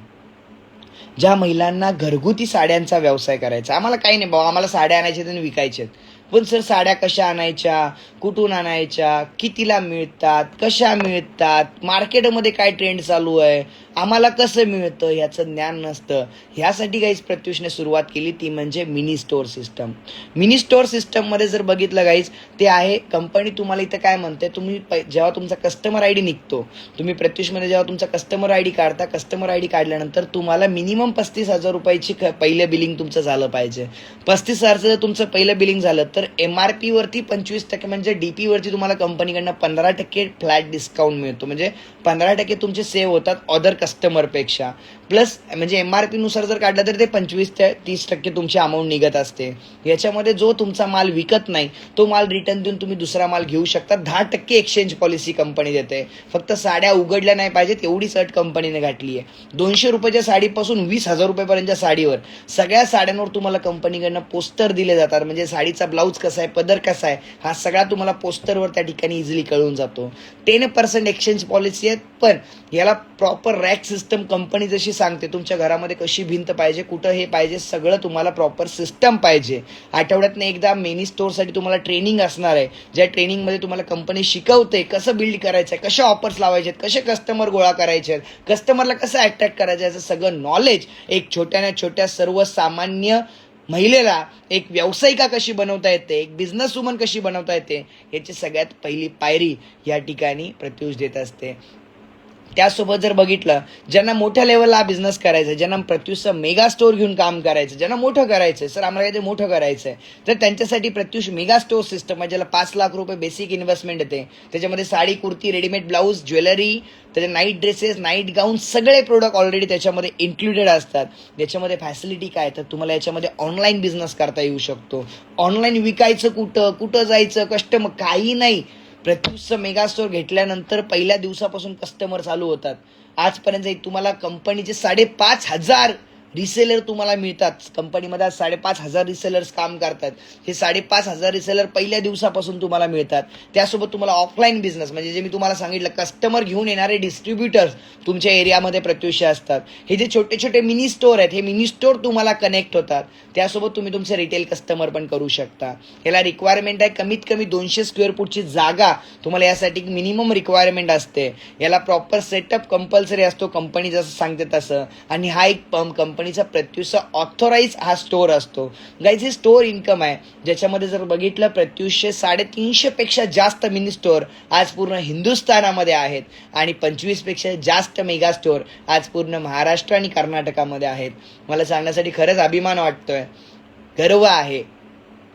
ज्या महिलांना घरगुती साड्यांचा व्यवसाय करायचा, आम्हाला काही नाही बाबा, आम्हाला साड्या आणायच्या आणि विकायच्यात, पण सर साड्या कशा आणायच्या, कुठून आणायच्या, कितीला मिळतात, कशा मिळतात, मार्केटमध्ये काय ट्रेंड चालू आहे, आम्हाला कसं मिळतं ह्याचं ज्ञान नसतं. ह्यासाठी गाईज प्रत्युषने सुरुवात केली, ती म्हणजे mini store system. Mini store सिस्टममध्ये जर बघितलं गाईज, ते आहे कंपनी तुम्हाला इथं काय म्हणते, तुम्ही जेव्हा तुमचा कस्टमर ID निघतो, तुम्ही प्रत्युषमध्ये जेव्हा तुमचा कस्टमर ID काढता, कस्टमर ID काढल्यानंतर तुम्हाला मिनिमम 35,000 रुपयाची पहिलं बिलिंग तुमचं झालं पाहिजे. 35,000 जर तुमचं पहिलं बिलिंग झालं तर MRP वरती 25% म्हणजे DP वरती तुम्हाला कंपनीकडनं 15% फ्लॅट डिस्काउंट मिळतो. म्हणजे 15% तुमचे सेव्ह होतात. अदर कस्टमरपेक्षा. प्लस म्हणजे MRP नुसार जर काढलं तर ते 25 ते 30% तुमची अमाऊंट निघत असते. याच्यामध्ये जो तुमचा माल विकत नाही तो माल रिटर्न देऊन तुम्ही दुसरा माल घेऊ शकता. 10% एक्सचेंज पॉलिसी कंपनी देते. फक्त साड्या उघडल्या नाही पाहिजेत एवढी अट कंपनीने घातली आहे. 200 रुपयाच्या साडीपासून 20,000 रुपयापर्यंतच्या साडीवर सगळ्या साड्यांवर तुम्हाला कंपनीकडनं पोस्टर दिले जातात. म्हणजे साडीचा ब्लाऊज कसा आहे, पदर कसा आहे, हा सगळा तुम्हाला पोस्टरवर त्या ठिकाणी इझिली कळून जातो. 10% एक्सचेंज पॉलिसी आहे, पण याला प्रॉपर रॅक सिस्टम कंपनी जशी सांगते तुमच्या घरामध्ये कशी भिंत पाहिजे, कुठं हे पाहिजे, सगळं तुम्हाला प्रॉपर सिस्टम पाहिजे. आठवड्यातनं एकदा मिनी स्टोअरसाठी तुम्हाला ट्रेनिंग असणार आहे, ज्या ट्रेनिंगमध्ये तुम्हाला कंपनी शिकवते कसं बिल्ड करायचं आहे, कशा ऑफर्स लावायचे आहेत, कसे कस्टमर गोळा करायचे आहेत, कस्टमरला कसं अट्रॅक्ट करायचं, याचं सगळं नॉलेज एक छोट्या छोट्या सर्वसामान्य महिलेला एक व्यावसायिका कशी बनवता येते, एक बिझनेस वुमन कशी बनवता येते, याची सगळ्यात पहिली पायरी या ठिकाणी प्रत्युष देत असते. त्यासोबत जर बघितलं, ज्यांना मोठ्या लेवलला बिझनेस करायचं, ज्यांना प्रत्युषचं मेगा स्टोअर घेऊन काम करायचं, ज्यांना मोठं करायचं सर आम्हाला काहीतरी मोठं करायचं आहे, तर त्यांच्यासाठी प्रत्युष मेगा स्टोअर सिस्टम आहे, ज्याला 5 लाख रुपये बेसिक इन्व्हेस्टमेंट येते. त्याच्यामध्ये sari, kurti, readymade blouse, jewellery, त्याचे नाईट ड्रेसेस, नाईट गाऊन सगळे प्रोडक्ट ऑलरेडी त्याच्यामध्ये इन्क्लुडेड असतात. याच्यामध्ये फॅसिलिटी काय, तर तुम्हाला याच्यामध्ये ऑनलाईन बिझनेस करता येऊ शकतो. ऑनलाईन विकायचं कुठं जायचं, कस्टमर काही नाही. प्रत्युषचं मेगा स्टोअर घेतल्यानंतर पहिल्या दिवसापासून कस्टमर चालू होतात. आजपर्यंत तुम्हाला कंपनीचे 5,500 रिसेलर तुम्हाला मिळतात. कंपनीमध्ये 5,500 रिसेलर्स काम करतात. हे 5,500 रिसेलर पहिल्या दिवसापासून तुम्हाला मिळतात. त्यासोबत तुम्हाला ऑफलाईन बिझनेस म्हणजे जे मी तुम्हाला सांगितलं कस्टमर घेऊन येणारे डिस्ट्रीब्युटर्स तुमच्या एरियामध्ये प्रत्युष असतात. हे जे छोटे छोटे मिनी स्टोअर आहेत, हे मिनी स्टोअर तुम्हाला कनेक्ट होतात. त्यासोबत तुम्ही तुमचे रिटेल कस्टमर पण करू शकता. याला रिक्वायरमेंट आहे कमीत कमी 200 स्क्वेअर फूटची जागा तुम्हाला यासाठी मिनिमम रिक्वायरमेंट असते. याला प्रॉपर सेटअप कंपल्सरी असतो, कंपनी जसं सांगते तसं. आणि हा एक कंपनीचा प्रत्युषचा ऑथोराइज हा स्टोअर असतो. गाईज हे स्टोअर इन्कम आहे, ज्याच्यामध्ये जर बघितलं प्रत्युषचे 350 पेक्षा जास्त मिनी स्टोअर आज पूर्ण हिंदुस्थानामध्ये आहेत आणि 25 पेक्षा जास्त मेगा स्टोअर आज पूर्ण महाराष्ट्र आणि कर्नाटकामध्ये आहेत. मला सांगण्यासाठी खरंच अभिमान वाटतोय, गर्व आहे.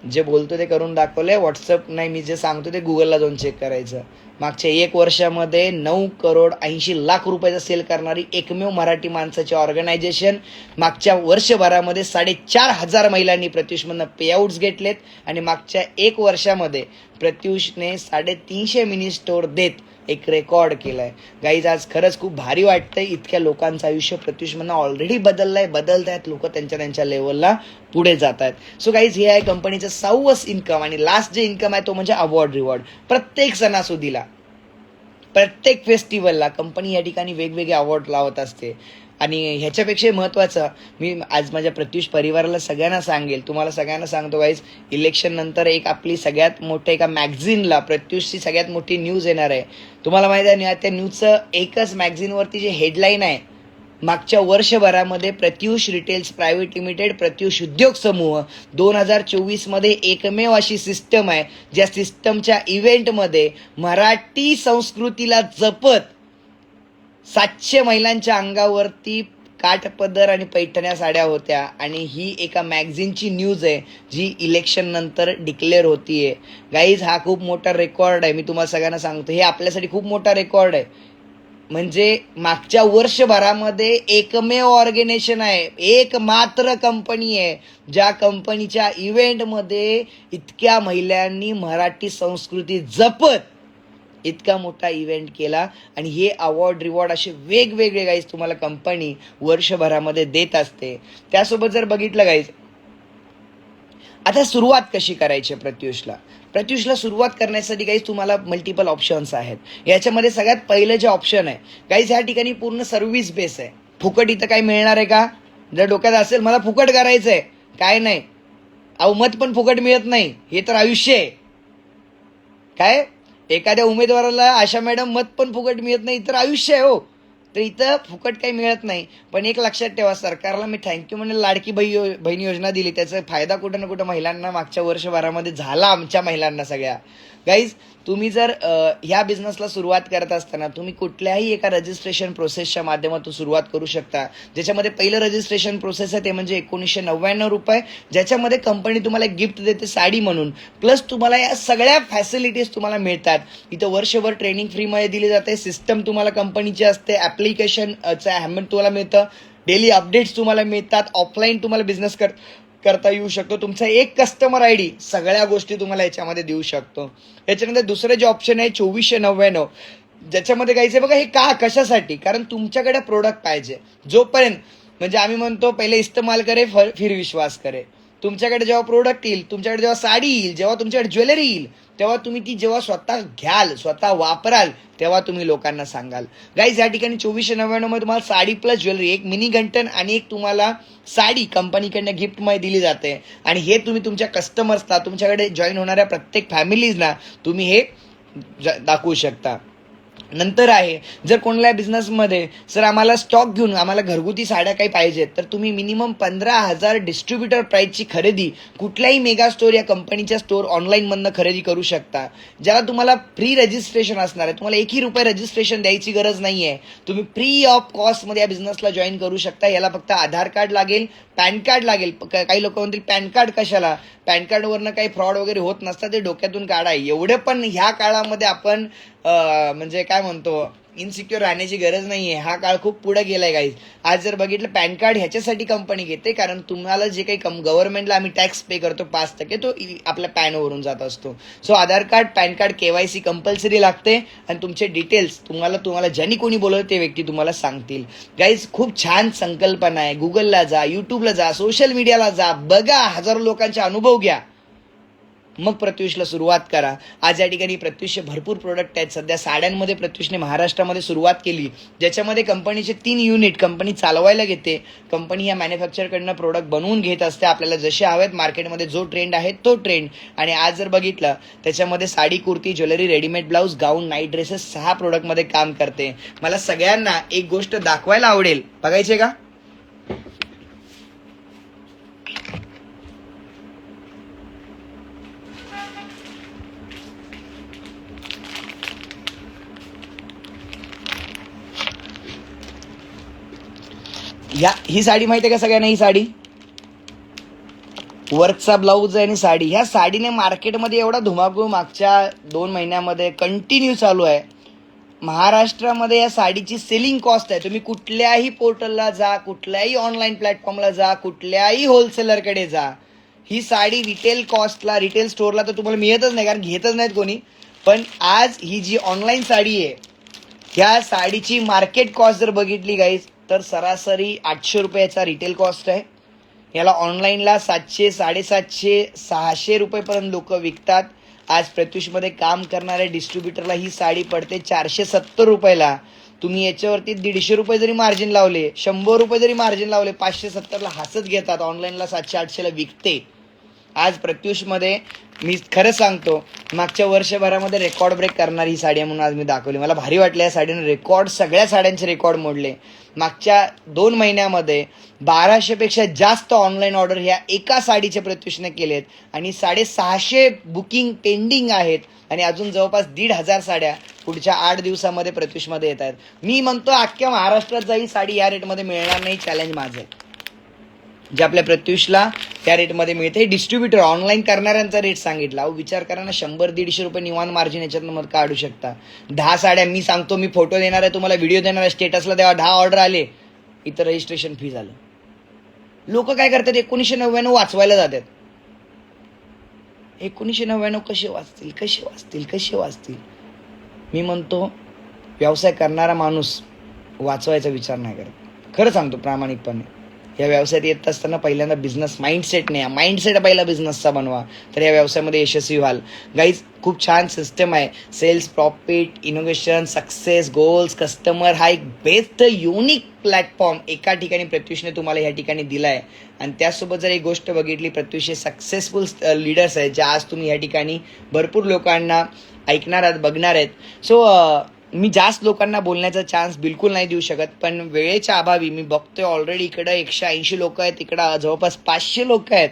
जे बोलतो ते करून दाखवलंय. व्हॉट्सअप नाही, मी जे सांगतो ते गुगलला जाऊन चेक करायचं. मागच्या 1 वर्षामध्ये 9,80,00,000 रुपयाचा सेल करणारी एकमेव मराठी माणसाची ऑर्गनायझेशन. मागच्या वर्षभरामध्ये 4,500 महिलांनी प्रत्युषमधनं पेआउट्स घेतलेत आणि मागच्या 1 वर्षामध्ये प्रत्युषने 350 मिनी स्टोअर देत एक रेकॉर्ड केलाय. गाईज आज खरंच खूप भारी वाटतंय. इतक्या लोकांचं आयुष्य प्रत्युषमधनं ऑलरेडी बदलतायत. लोक त्यांच्या लेवलला पुढे जात आहेत. सो गाईज हे आहे कंपनीचं 6वं इन्कम. आणि लास्ट जे इन्कम आहे तो म्हणजे अवॉर्ड रिवॉर्ड. प्रत्येक सणासुदीला, प्रत्येक फेस्टिवलला कंपनी या ठिकाणी वेगवेगळे अवॉर्ड लावत असते. आणि ह्याच्यापेक्षा महत्त्वाचं मी आज माझ्या प्रत्युष परिवाराला सगळ्यांना सांगेल, तुम्हाला सगळ्यांना सांगतो गाईज, इलेक्शन नंतर एक आपली सगळ्यात मोठ्या एका मॅगझिनला प्रत्युषची सगळ्यात मोठी न्यूज येणार आहे. तुम्हाला माहिती आहे त्या न्यूजचं एकच मॅगझिनवरती जे हेडलाईन आहे, मागच्या वर्षभरामध्ये Pratyush retails private limited, Pratyush उद्योग समूह 2024 मध्ये एकमेव अशी सिस्टम आहे ज्या सिस्टमच्या इव्हेंटमध्ये मराठी संस्कृतीला जपत 700 महिलांच्या अंगावरती काठपदर आणि पैठण्या साड्या होत्या. आणि ही एका मॅगझिनची न्यूज आहे जी इलेक्शन नंतर डिक्लेअर होतीये. गाईज हा खूप मोठा रेकॉर्ड आहे. मी तुम्हाला सगळ्यांना सांगतो, हे आपल्यासाठी खूप मोठा रेकॉर्ड आहे. म्हणजे मागच्या वर्षभरामध्ये एकमेव ऑर्गनायझेशन आहे, एक मात्र कंपनी आहे ज्या कंपनीच्या इव्हेंटमध्ये इतक्या महिलांनी मराठी संस्कृती जपत इतका मोठा इव्हेंट केला. आणि हे अवॉर्ड रिवॉर्ड असे वेगवेगळे गाईज तुम्हाला कंपनी वर्षभरामध्ये देत असते. त्यासोबत जर बघितलं गाईज, आता सुरुवात कशी करायची प्रत्युषला सुरुवात करण्यासाठी गाईज तुम्हाला मल्टिपल ऑप्शन्स आहेत. याच्यामध्ये सगळ्यात पहिलं जे ऑप्शन आहे गाईज, ह्या ठिकाणी पूर्ण सर्व्हिस बेस आहे. फुकट इथं काय मिळणार आहे का? जर डोक्यात असेल मला फुकट करायचंय, काय नाही, अहो मत पण फुकट मिळत नाही, हे तर आयुष्य आहे. काय एखाद्या उमेदवाराला आशा मॅडम मत पण फुकट मिळत नाही, तर आयुष्य आहे हो. तर इथं फुकट काही मिळत नाही. पण एक लक्षात ठेवा, सरकारला मी थँक्यू म्हणेल, लाडकी बहीण योजना दिली, त्याचा फायदा कुठं ना कुठं महिलांना मागच्या वर्षभरामध्ये झाला, आमच्या महिलांना सगळ्या. गाईज तुम्ही जर ह्या बिझनेसला सुरुवात करत असताना तुम्ही कुठल्याही एका रजिस्ट्रेशन प्रोसेसच्या माध्यमातून सुरुवात करू शकता. ज्याच्यामध्ये पहिलं रजिस्ट्रेशन प्रोसेस आहे ते म्हणजे 1999 रुपये, ज्याच्यामध्ये कंपनी तुम्हाला गिफ्ट देते साडी म्हणून. प्लस तुम्हाला या सगळ्या फॅसिलिटीज तुम्हाला मिळतात. इथं वर्षभर ट्रेनिंग फ्रीमध्ये दिली जाते. सिस्टम तुम्हाला कंपनीची असते, ॲप्लिकेशनचं हॅम्बन तुम्हाला मिळतं, डेली अपडेट्स तुम्हाला मिळतात, ऑफलाईन तुम्हाला बिझनेस करता येऊ शकतो. तुमचा एक कस्टमर आय डी सगळ्या गोष्टी तुम्हाला याच्यामध्ये देऊ शकतो. याच्यानंतर दुसरं जे ऑप्शन आहे 2499, ज्याच्यामध्ये काहीच बघा, हे का कशासाठी, कारण तुमच्याकडे प्रोडक्ट पाहिजे. जोपर्यंत म्हणजे आम्ही म्हणतो पहिले इस्तेमाल करे फिर विश्वास करे. तुमच्याकडे जेव्हा प्रोडक्ट येईल, तुमच्याकडे जेव्हा साडी येईल, जेव्हा तुमच्याकडे ज्वेलरी येईल, तेव्हा तुम्ही ती जेव्हा स्वतः घ्याल, स्वतः वापराल, तेव्हा तुम्ही लोकांना सांगाल. गाईज या ठिकाणी 2499 मध्ये तुम्हाला साडी प्लस ज्वेलरी, एक मिनी गंटन आणि एक तुम्हाला साडी कंपनीकडनं गिफ्टमध्ये दिली जाते. आणि हे तुम्ही तुमच्या कस्टमर्सला, तुमच्याकडे जॉईन होणाऱ्या प्रत्येक फॅमिलीजना तुम्ही हे दाखवू शकता. नंतर आहे, जर कोणत्या बिझनेसमध्ये सर आम्हाला स्टॉक घेऊन आम्हाला घरगुती साड्या काही पाहिजेत, तर तुम्ही मिनिमम 15,000 डिस्ट्रीब्युटर प्राईसची खरेदी कुठल्याही मेगा स्टोर या कंपनीच्या स्टोर ऑनलाईनमधनं खरेदी करू शकता. ज्याला तुम्हाला फ्री रजिस्ट्रेशन असणार आहे, तुम्हाला एकही रुपये रजिस्ट्रेशन द्यायची गरज नाही आहे. तुम्ही फ्री ऑफ कॉस्टमध्ये या बिझनेसला जॉईन करू शकता. याला फक्त आधार कार्ड लागेल, पॅन कार्ड लागेल. काही लोक म्हणतील पॅन कार्ड कशाला, पॅन कार्डवरनं काही फ्रॉड वगैरे होत नसतात, ते डोक्यातून काढा. एवढं पण ह्या काळामध्ये आपण म्हणजे काय म्हणतो इनसिक्युअर राहण्याची गरज नाहीये. हा काळ खूप पुढे गेलाय गाईज. आज जर बघितलं, पॅन कार्ड ह्याच्यासाठी कंपनी घेते कारण तुम्हाला जे काही गव्हर्नमेंटला आम्ही टॅक्स पे करतो 5%, तो आपल्या पॅनवरून जात असतो. So Aadhaar card, PAN card, KYC compulsory लागते आणि तुमचे डिटेल्स तुम्हाला ज्यांनी कोणी बोलवलं ते व्यक्ती तुम्हाला सांगतील. गाईज खूप छान संकल्पना आहे. गुगलला जा, युट्यूबला जा, सोशल मीडियाला जा, बघा, हजारो लोकांचे अनुभव घ्या, मग प्रत्युषला सुरुवात करा. आज या ठिकाणी प्रत्युषचे भरपूर प्रोडक्ट आहेत. सध्या साड्यांमध्ये प्रत्युषने महाराष्ट्रामध्ये सुरुवात केली, ज्याच्यामध्ये कंपनीचे 3 युनिट कंपनी चालवायला घेते. कंपनी या मॅन्युफॅक्चरकडनं प्रोडक्ट बनवून घेत असते, आपल्याला जसे हवेत. मार्केटमध्ये जो ट्रेंड आहे तो ट्रेंड. आणि आज जर बघितलं, त्याच्यामध्ये sari, kurti, jewellery, readymade blouse, gown, night dresses 6 प्रोडक्टमध्ये काम करते. मला सगळ्यांना एक गोष्ट दाखवायला आवडेल, बघायचे का? ही साडी माहिती आहे का सगळ्यांना? ही साडी वर्कचा ब्लाऊज आहे आणि साडी. ह्या साडीने मार्केटमध्ये एवढा धुमाकूळ मागच्या 2 महिन्यामध्ये कंटिन्यू चालू आहे. महाराष्ट्रामध्ये या साडीची सेलिंग कॉस्ट आहे. तुम्ही कुठल्याही पोर्टलला जा, कुठल्याही ऑनलाईन प्लॅटफॉर्मला जा, कुठल्याही होलसेलरकडे जा, ही साडी रिटेल कॉस्टला, रिटेल स्टोअरला तर तुम्हाला मिळतच नाही, कारण घेतच नाहीत कोणी. पण आज ही जी ऑनलाईन साडी आहे, ह्या साडीची मार्केट कॉस्ट जर बघितली गाईज, तर सरासरी 800 रुपयाचा रिटेल कॉस्ट आहे. याला ऑनलाईनला 700, 750, 600 रुपयेपर्यंत लोक विकतात. आज प्रत्युषमध्ये काम करणाऱ्या डिस्ट्रीब्युटरला ही साडी पडते 470 रुपयाला. तुम्ही याच्यावरती 150 रुपये जरी मार्जिन लावले, 100 रुपये जरी मार्जिन लावले, 570ला हसत घेतात. ऑनलाईनला 700-800ला विकते. आज प्रत्युषमध्ये मी खरं सांगतो, मागच्या वर्षभरामध्ये रेकॉर्ड ब्रेक करणारी ही साडी म्हणून आज मी दाखवली. मला भारी वाटलं, या साडीने रेकॉर्ड, सगळ्या साड्यांचे रेकॉर्ड मोडले. मागच्या 2 महिन्यामध्ये 1200 पेक्षा जास्त ऑनलाईन ऑर्डर ह्या एका साडीचे प्रत्युषने केलेत आणि 650 बुकिंग पेंडिंग आहेत. आणि अजून जवळपास 1,500 साड्या पुढच्या 8 दिवसामध्ये प्रत्युषमध्ये येत आहेत. मी म्हणतो अख्ख्या महाराष्ट्रात जाईल साडी या रेटमध्ये मिळणार नाही, चॅलेंज माझं आहे. जे आपल्या प्रत्युषला त्या रेटमध्ये मिळते. डिस्ट्रीब्युटर ऑनलाईन करणाऱ्यांचा रेट सांगितला. विचार करा ना, 100-150 रुपये निवान मार्जिन याच्यातनं मग काढू शकता. 10 साड्या मी सांगतो, मी फोटो देणार आहे तुम्हाला, व्हिडिओ देणार आहे, स्टेटसला तेव्हा 10 ऑर्डर आले, इथं रजिस्ट्रेशन फी झालं. लोक काय करतात, 1999 वाचवायला जातात. 1999 कसे वाचतील? मी म्हणतो, व्यवसाय करणारा माणूस वाचवायचा विचार नाही करत. खरं सांगतो प्रामाणिकपणे. या व्यवसायात येत असताना पहिल्यांदा बिझनेस माइंडसेट पहिला बिझनेसचा बनवा, तर या व्यवसायामध्ये यशस्वी व्हाल. गाईज खूप छान सिस्टम आहे. Sales, profit, innovation, success, goals, customer, हा एक बेस्ट युनिक प्लॅटफॉर्म एका ठिकाणी प्रत्युषने तुम्हाला या ठिकाणी दिला आहे. आणि त्यासोबत जर एक गोष्ट बघितली, प्रत्युष हे सक्सेसफुल लीडर्स आहेत, जे आज तुम्ही या ठिकाणी भरपूर लोकांना ऐकणार आहात, बघणार आहेत. सो मी जास्त लोकांना बोलण्याचा चान्स बिलकुल नाही देऊ शकत, पण वेळेच्या अभावी मी बघतोय ऑलरेडी इकडं 180 लोक आहेत, तिकडं जवळपास 500 लोक आहेत.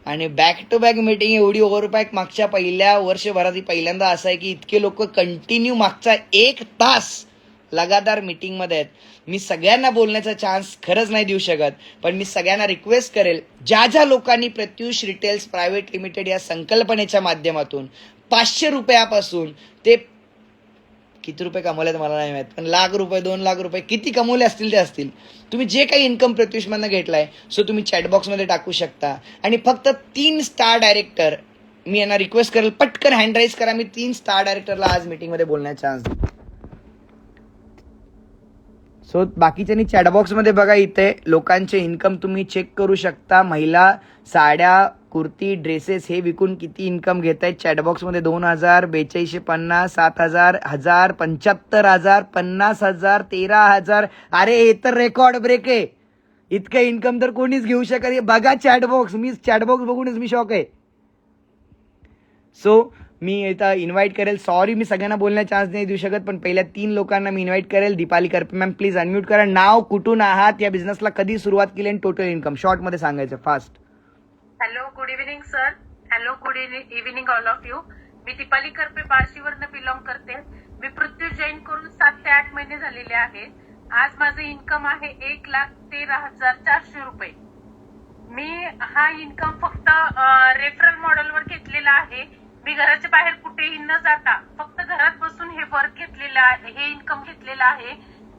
आणि बॅक टू बॅक मीटिंग एवढी ओव्हरपॅक मागच्या पहिल्या वर्षभरात पहिल्यांदा असं आहे की इतके लोक कंटिन्यू मागचा 1 तास लगातार मीटिंगमध्ये आहेत. मी सगळ्यांना बोलण्याचा चान्स खरंच नाही देऊ शकत, पण मी सगळ्यांना रिक्वेस्ट करेल, ज्या लोकांनी प्रत्युष रिटेल्स प्रायव्हेट लिमिटेड या संकल्पनेच्या माध्यमातून 500 रुपयापासून ते किती रुपये कमवलेत मला नाही माहित, पण लाख रुपये 2 लाख रुपये किती कमवले असतील ते असतील. तुम्ही जे काही इन्कम प्रत्युषमधनं घेतलाय सो तुम्ही चॅटबॉक्समध्ये टाकू शकता. आणि फक्त 3 स्टार डायरेक्टर, मी यांना रिक्वेस्ट करेल पटकन हँड राईज करा, मी 3 स्टार डायरेक्टरला आज मीटिंगमध्ये बोलण्याचा चान्स देतो. सो बाकीच्यांनी चॅटबॉक्समध्ये बघा, इथे लोकांचे इन्कम तुम्ही चेक करू शकता. महिला साड्या, कुर्ती, ड्रेसेस हे विकून किती इन्कम घेत आहेत चॅटबॉक्समध्ये. 2,000, 4250, 7,000, 1,000, 75,000, 50,000, 13,000. अरे हे तर रेकॉर्ड ब्रेक आहे. इतकं इन्कम तर कोणीच घेऊ शकत नाही. बघा चॅटबॉक्स, मी चॅटबॉक्स बघूनच मी शॉक आहे. सो मी इथं इन्व्हाइट करेल, सॉरी मी सगळ्यांना बोलण्याचा चान्स नाही देऊ शकत, पण पहिल्या 3 लोकांना मी इन्व्हाइट करेल. Deepali Karpe ma'am please unmute करा. नाव, कुठून आहात, या बिझनेसला कधी सुरुवात केली आणि टोटल इन्कम शॉर्टमध्ये सांगायचं fast. Hello, good evening sir. Hello, good evening all of you. मी दीपाली करपे बार्शीवरनं बिलॉंग करते. मी प्रत्युष जॉईन करून 7 ते 8 महिने झालेले आहेत. आज माझं इन्कम आहे 1,13,400 रुपये. मी हा इन्कम फक्त रेफरल मॉडेलवर घेतलेला आहे. मी घराच्या बाहेर कुठेही न जाता फक्त घरात बसून हे वर्क घेतलेलं आहे, हे इन्कम घेतलेलं आहे.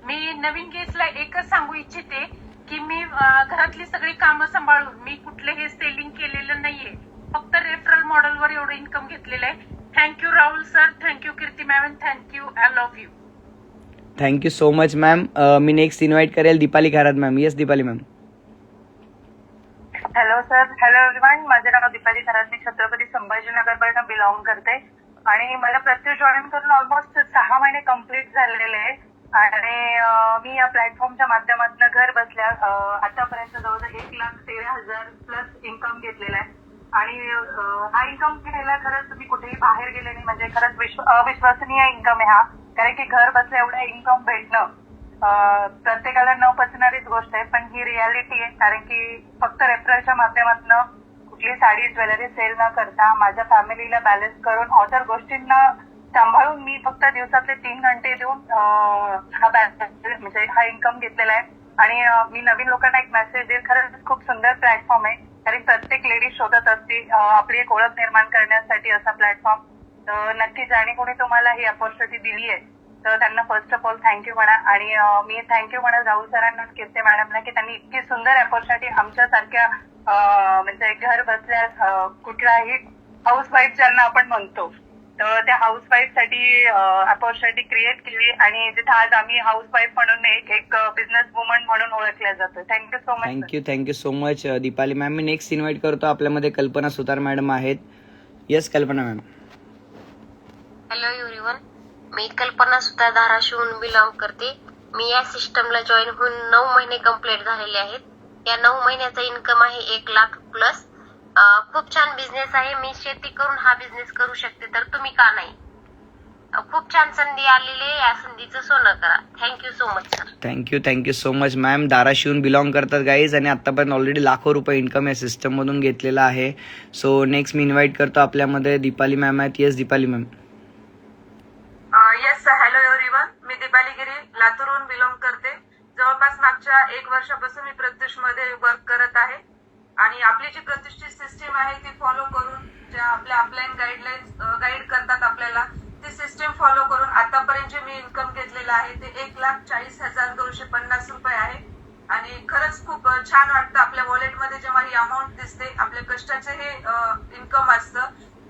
मी नवीन गेस्टला एकच सांगू इच्छिते की मी घरातली सगळी कामं सांभाळून मी कुठलेही सेलिंग केलेलं नाहीये, फक्त रेफरल मॉडेलवर एवढं इन्कम घेतलेलं आहे. Thank you Rahul sir, thank you Kirti ma'am, thank you, I love you. Thank you so much ma'am. मी नेक्स्ट इन्व्हाइट करेल Deepali Kharat ma'am. Yes Deepali ma'am. Hello sir. Hello everyone. माझं नाव दीपाली खरात. मी छत्रपती संभाजीनगरवरून बिलॉंग करते आणि मला प्रत्युष जॉईन करून ऑलमोस्ट 6 महिने कंप्लीट झालेले आहे. आणि मी या प्लॅटफॉर्मच्या माध्यमातून घर बसल्या आतापर्यंत जवळजवळ 1,13,000 प्लस इन्कम घेतलेला आहे. आणि हा इन्कम घ्यायला खरंच मी कुठेही बाहेर गेले नाही, म्हणजे खरंच अविश्वसनीय इन्कम आहे हा. कारण की घर बसल्या एवढा इन्कम भेटणं प्रत्येकाला न पचणारीच गोष्ट आहे, पण ही रियालिटी आहे. कारण की फक्त रेफरलच्या माध्यमातून कुठली साडी, ज्वेलरी सेल न करता माझ्या फॅमिलीला बॅलन्स करून ऑदर गोष्टींना सांभाळून मी फक्त दिवसातले 3 घंटे देऊन हा इन्कम घेतलेला आहे. आणि मी नवीन लोकांना एक मेसेज देईल, खरंच खूप सुंदर प्लॅटफॉर्म आहे. कारण प्रत्येक लेडी शोधत असते आपली एक ओळख निर्माण करण्यासाठी असा प्लॅटफॉर्म. नक्कीच आणि कोणी तुम्हाला ही अपॉर्च्युनिटी दिली आहे तर त्यांना फर्स्ट ऑफ ऑल थँक्यू म्हणा. आणि मी थँक्यू म्हणा राहुल सरांना, कीर्ती मॅडमला की त्यांनी इतकी सुंदर अपॉर्च्युनिटी आमच्यासारख्या म्हणजे घर बसल्या कुठल्याही हाऊस वाईफ ज्यांना आपण म्हणतो तर त्या हाऊस वाईफ साठी अपॉर्च्युनिटी क्रिएट केली. आणि जिथे आज आम्ही हाऊस वाईफ म्हणून एक बिझनेस वुमन म्हणून ओळखल्या जातो. Thank you so much. Thank you so much Deepali ma'am. मी नेक्स्ट इन्व्हाइट करतो, आपल्यामध्ये कल्पना सुतार मॅडम आहेत. Yes Kalpana ma'am. Hello everyone. मी कल्पना सुतार धाराशिवहून बिलॉंग करते. मी या सिस्टमला जॉईन होऊन 9 महिने कंप्लीट झालेले आहेत. या 9 महिन्याचा इन्कम आहे 1 लाख प्लस. खूप छान बिझनेस आहे. मी शेती करून हा बिझनेस करू शकते, तर तुम्ही का नाही? खूप छान संधी आलेली आहे, या संधीचं सोनं करा. Thank you so much sir. Thank you so much ma'am. धाराशिवून बिलॉंग करतात गाईज आणि आतापर्यंत ऑलरेडी लाखो रुपये इन्कम या सिस्टम मधून घेतलेला आहे. सो नेक्स्ट मी इन्व्हाइट करतो, आपल्यामध्ये दीपाली मॅम आहेत. Yes Deepali ma'am. Yes hello everyone. मी दीपाली गिरी लातूरहून बिलॉंग करते. जवळपास मागच्या 1 वर्षापासून मी प्रत्युष मध्ये वर्क करत आहे. आणि आपली जी प्रत्युषची सिस्टीम आहे ती फॉलो करून, ज्या आपल्या अपलाईन गाईडलाईन्स गाईड करतात आपल्याला, ती सिस्टीम फॉलो करून आतापर्यंत जे मी इन्कम घेतलेलं आहे ते 1,40,250 रुपये आहे. आणि खरंच खूप छान वाटतं आपल्या वॉलेटमध्ये जेव्हा ही अमाऊंट दिसते. आपल्या कष्टाचे हे इन्कम असतं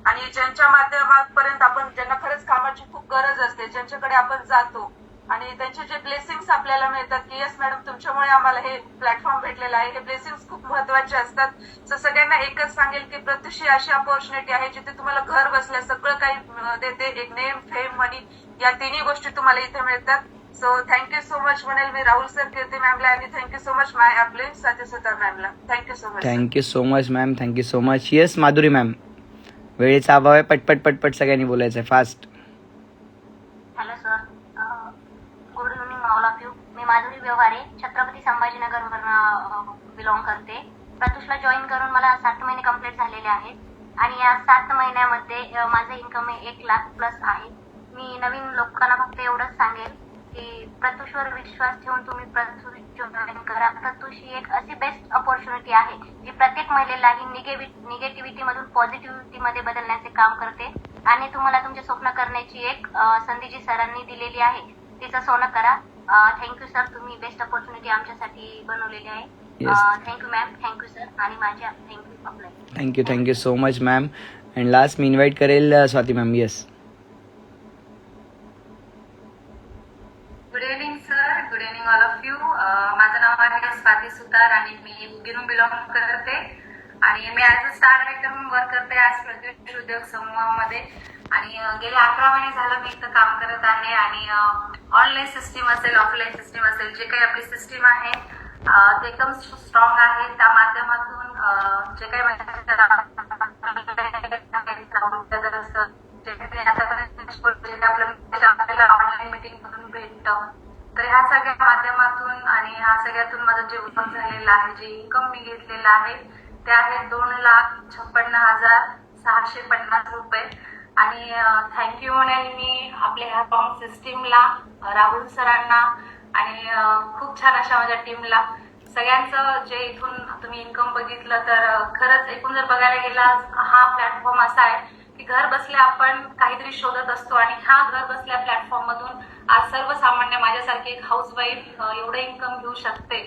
आणि ज्यांच्या माध्यमापर्यंत आपण, ज्यांना खरंच कामाची खूप गरज असते, ज्यांच्याकडे आपण जातो आणि त्यांचे जे ब्लेसिंग्स आपल्याला मिळतात की येस मॅडम तुमच्यामुळे आम्हाला हे प्लॅटफॉर्म भेटलेलं आहे, हे ब्लेसिंग्स खूप महत्वाचे असतात. सो सगळ्यांना एकच सांगेल की प्रत्युष ही अशी अपॉर्च्युनिटी आहे जिथे तुम्हाला घर बसल्या सगळं काही देते. एक नेम, फेम, मनी या 3ही गोष्टी तुम्हाला इथे मिळतात. सो थँक्यू सो मच म्हणेल मी राहुल सर, कीर्ती मॅमला आणि थँक्यू सो मच माय आपले साथी सुतार मॅमला. Thank you so much. Thank you so much ma'am. Thank you so much. Yes Madhuri ma'am. वेळेचा अभाव आहे, पटपट सगळ्यांनी बोलायचं आहे, fast. Hello sir. Good evening all of you. मी माधुरी व्यवहारे छत्रपती संभाजीनगरवरून बिलॉंग करते. प्रत्युषला जॉईन करून मला 7 महिने कंप्लीट झालेले आहेत आणि या 7 महिन्यामध्ये माझं इन्कम 1 लाख प्लस आहे. मी नवीन लोकांना फक्त एवढंच सांगेल की प्रत्युषवर विश्वास ठेवून तुम्ही प्रत्युष जॉईन करा. प्रत्युष ही एक अशी बेस्ट अपॉर्च्युनिटी आहे जी प्रत्येक महिलेला ही निगेटिव्हिटी मधून पॉझिटिव्हिटी मध्ये बदलण्याचे काम करते. आणि तुम्हाला तुमचे स्वप्न करण्याची एक संधी जी सरांनी दिलेली आहे तिचं सोनं करा. थँक्यू सर, तुम्ही बेस्ट ऑपॉर्च्युनिटी आमच्यासाठी बनवलेली आहे. Yes. Thank you ma'am, thank you sir आणि माझ्या thank you. Thank you so much ma'am. And last मी इन्व्हाइट करेल Swati ma'am. Yes. Good evening sir, good evening all of you. माझं नाव आहे स्वाती सुतार आणि मी उदगीरून बिलॉंग करते आणि मी ॲज अ स्टार डायरेक्टर म्हणून वर्क करते आज प्रत्युष उद्योग समूहामध्ये. आणि गेले 11 महिने झालं मी इथं काम करत आहे. आणि ऑनलाईन सिस्टीम असेल, ऑफलाईन सिस्टीम असेल, जे काही आपली सिस्टीम आहे ते एकदम स्ट्रॉंग आहे. त्या माध्यमातून जे काही आपल्याला ऑनलाईन मिटिंग करून भेटतं, तर ह्या सगळ्या माध्यमातून आणि ह्या सगळ्यातून माझं जे उत्पन्न झालेलं आहे, जे इन्कम मी घेतलेलं आहे ते आहे 2,56,650 रुपये. आणि थँक्यू म्हणेन मी आपल्या ह्या फॉर्म सिस्टीमला, राहुल सरांना आणि खूप छान अशा माझ्या टीमला, सगळ्यांचं जे इथून तुम्ही इन्कम बघितलं तर खरंच एकूण जर बघायला गेला हा प्लॅटफॉर्म असा आहे की घर बसल्या आपण काहीतरी शोधत असतो आणि ह्या घर बसल्या प्लॅटफॉर्म मधून आज सर्वसामान्य माझ्यासारखी एक हाऊसवाईफ एवढं इन्कम घेऊ शकते.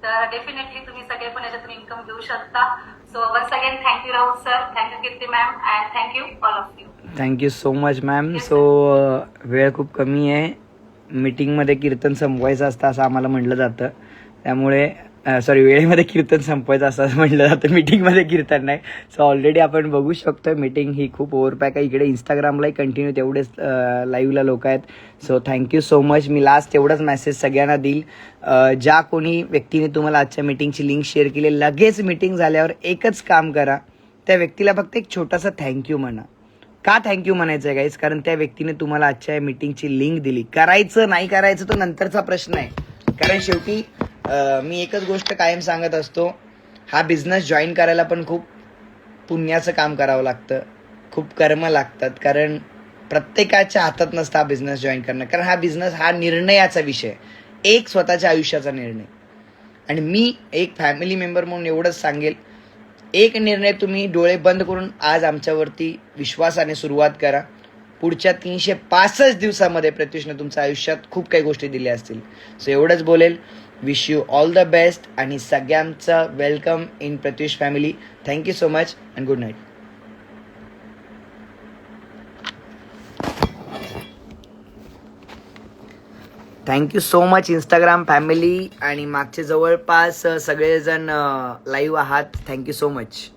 तर डेफिनेटली तुम्ही सगळे पण याच्यातून इन्कम घेऊ शकता. So once again thank you Rahul sir, thank you Kirti ma'am and thank you all of you. Thank you so much ma'am. So वेळ खूप कमी आहे. मीटिंगमध्ये कीर्तन संपवायचं असतं असं आम्हाला म्हटलं जातं, त्यामुळे वेळेमध्ये कीर्तन संपवायचं असं म्हटलं जातं, मीटिंगमध्ये कीर्तन नाही. सो ऑलरेडी आपण बघू शकतो मीटिंग ही खूप ओव्हरपॅक आहे. इकडे इंस्टाग्रामलाही कंटिन्यू तेवढेच लाईव्हला लोक आहेत. So thank you so much. मी लास्ट तेवढाच मेसेज सगळ्यांना देईल, ज्या कोणी व्यक्तीने तुम्हाला आजच्या मीटिंगची लिंक शेअर केली, लगेच मीटिंग झाल्यावर एकच काम करा, त्या व्यक्तीला फक्त एक छोटासा थँक्यू म्हणा. का थँक्यू म्हणायचं आहे गाईज? कारण त्या व्यक्तीने तुम्हाला आजच्या मीटिंगची लिंक दिली. करायचं नाही करायचं तो नंतरचा प्रश्न आहे. कारण शेवटी मी एकच गोष्ट कायम सांगत असतो, हा बिझनेस जॉईन करायला पण खूप पुण्याचं काम करावं लागतं, खूप कर्म लागतात. कारण प्रत्येकाच्या हातात नसतं हा बिझनेस जॉईन करणं. कारण हा बिझनेस हा निर्णयाचा विषय, एक स्वतःच्या आयुष्याचा निर्णय. आणि मी एक फॅमिली मेंबर म्हणून एवढंच सांगेल, एक निर्णय तुम्ही डोळे बंद करून आज आमच्यावरती विश्वासाने सुरुवात करा. पुढच्या 365 दिवसामध्ये प्रत्युषने तुमच्या आयुष्यात खूप काही गोष्टी दिल्या असतील. सो एवढंच बोलेल. Wish you all the best आणि सगळ्यांचं welcome in Pratyush family. Thank you so much and good night. Thank you so much Instagram family आणि मागचे जवळपास सगळेजण लाईव्ह आहात. Thank you so much.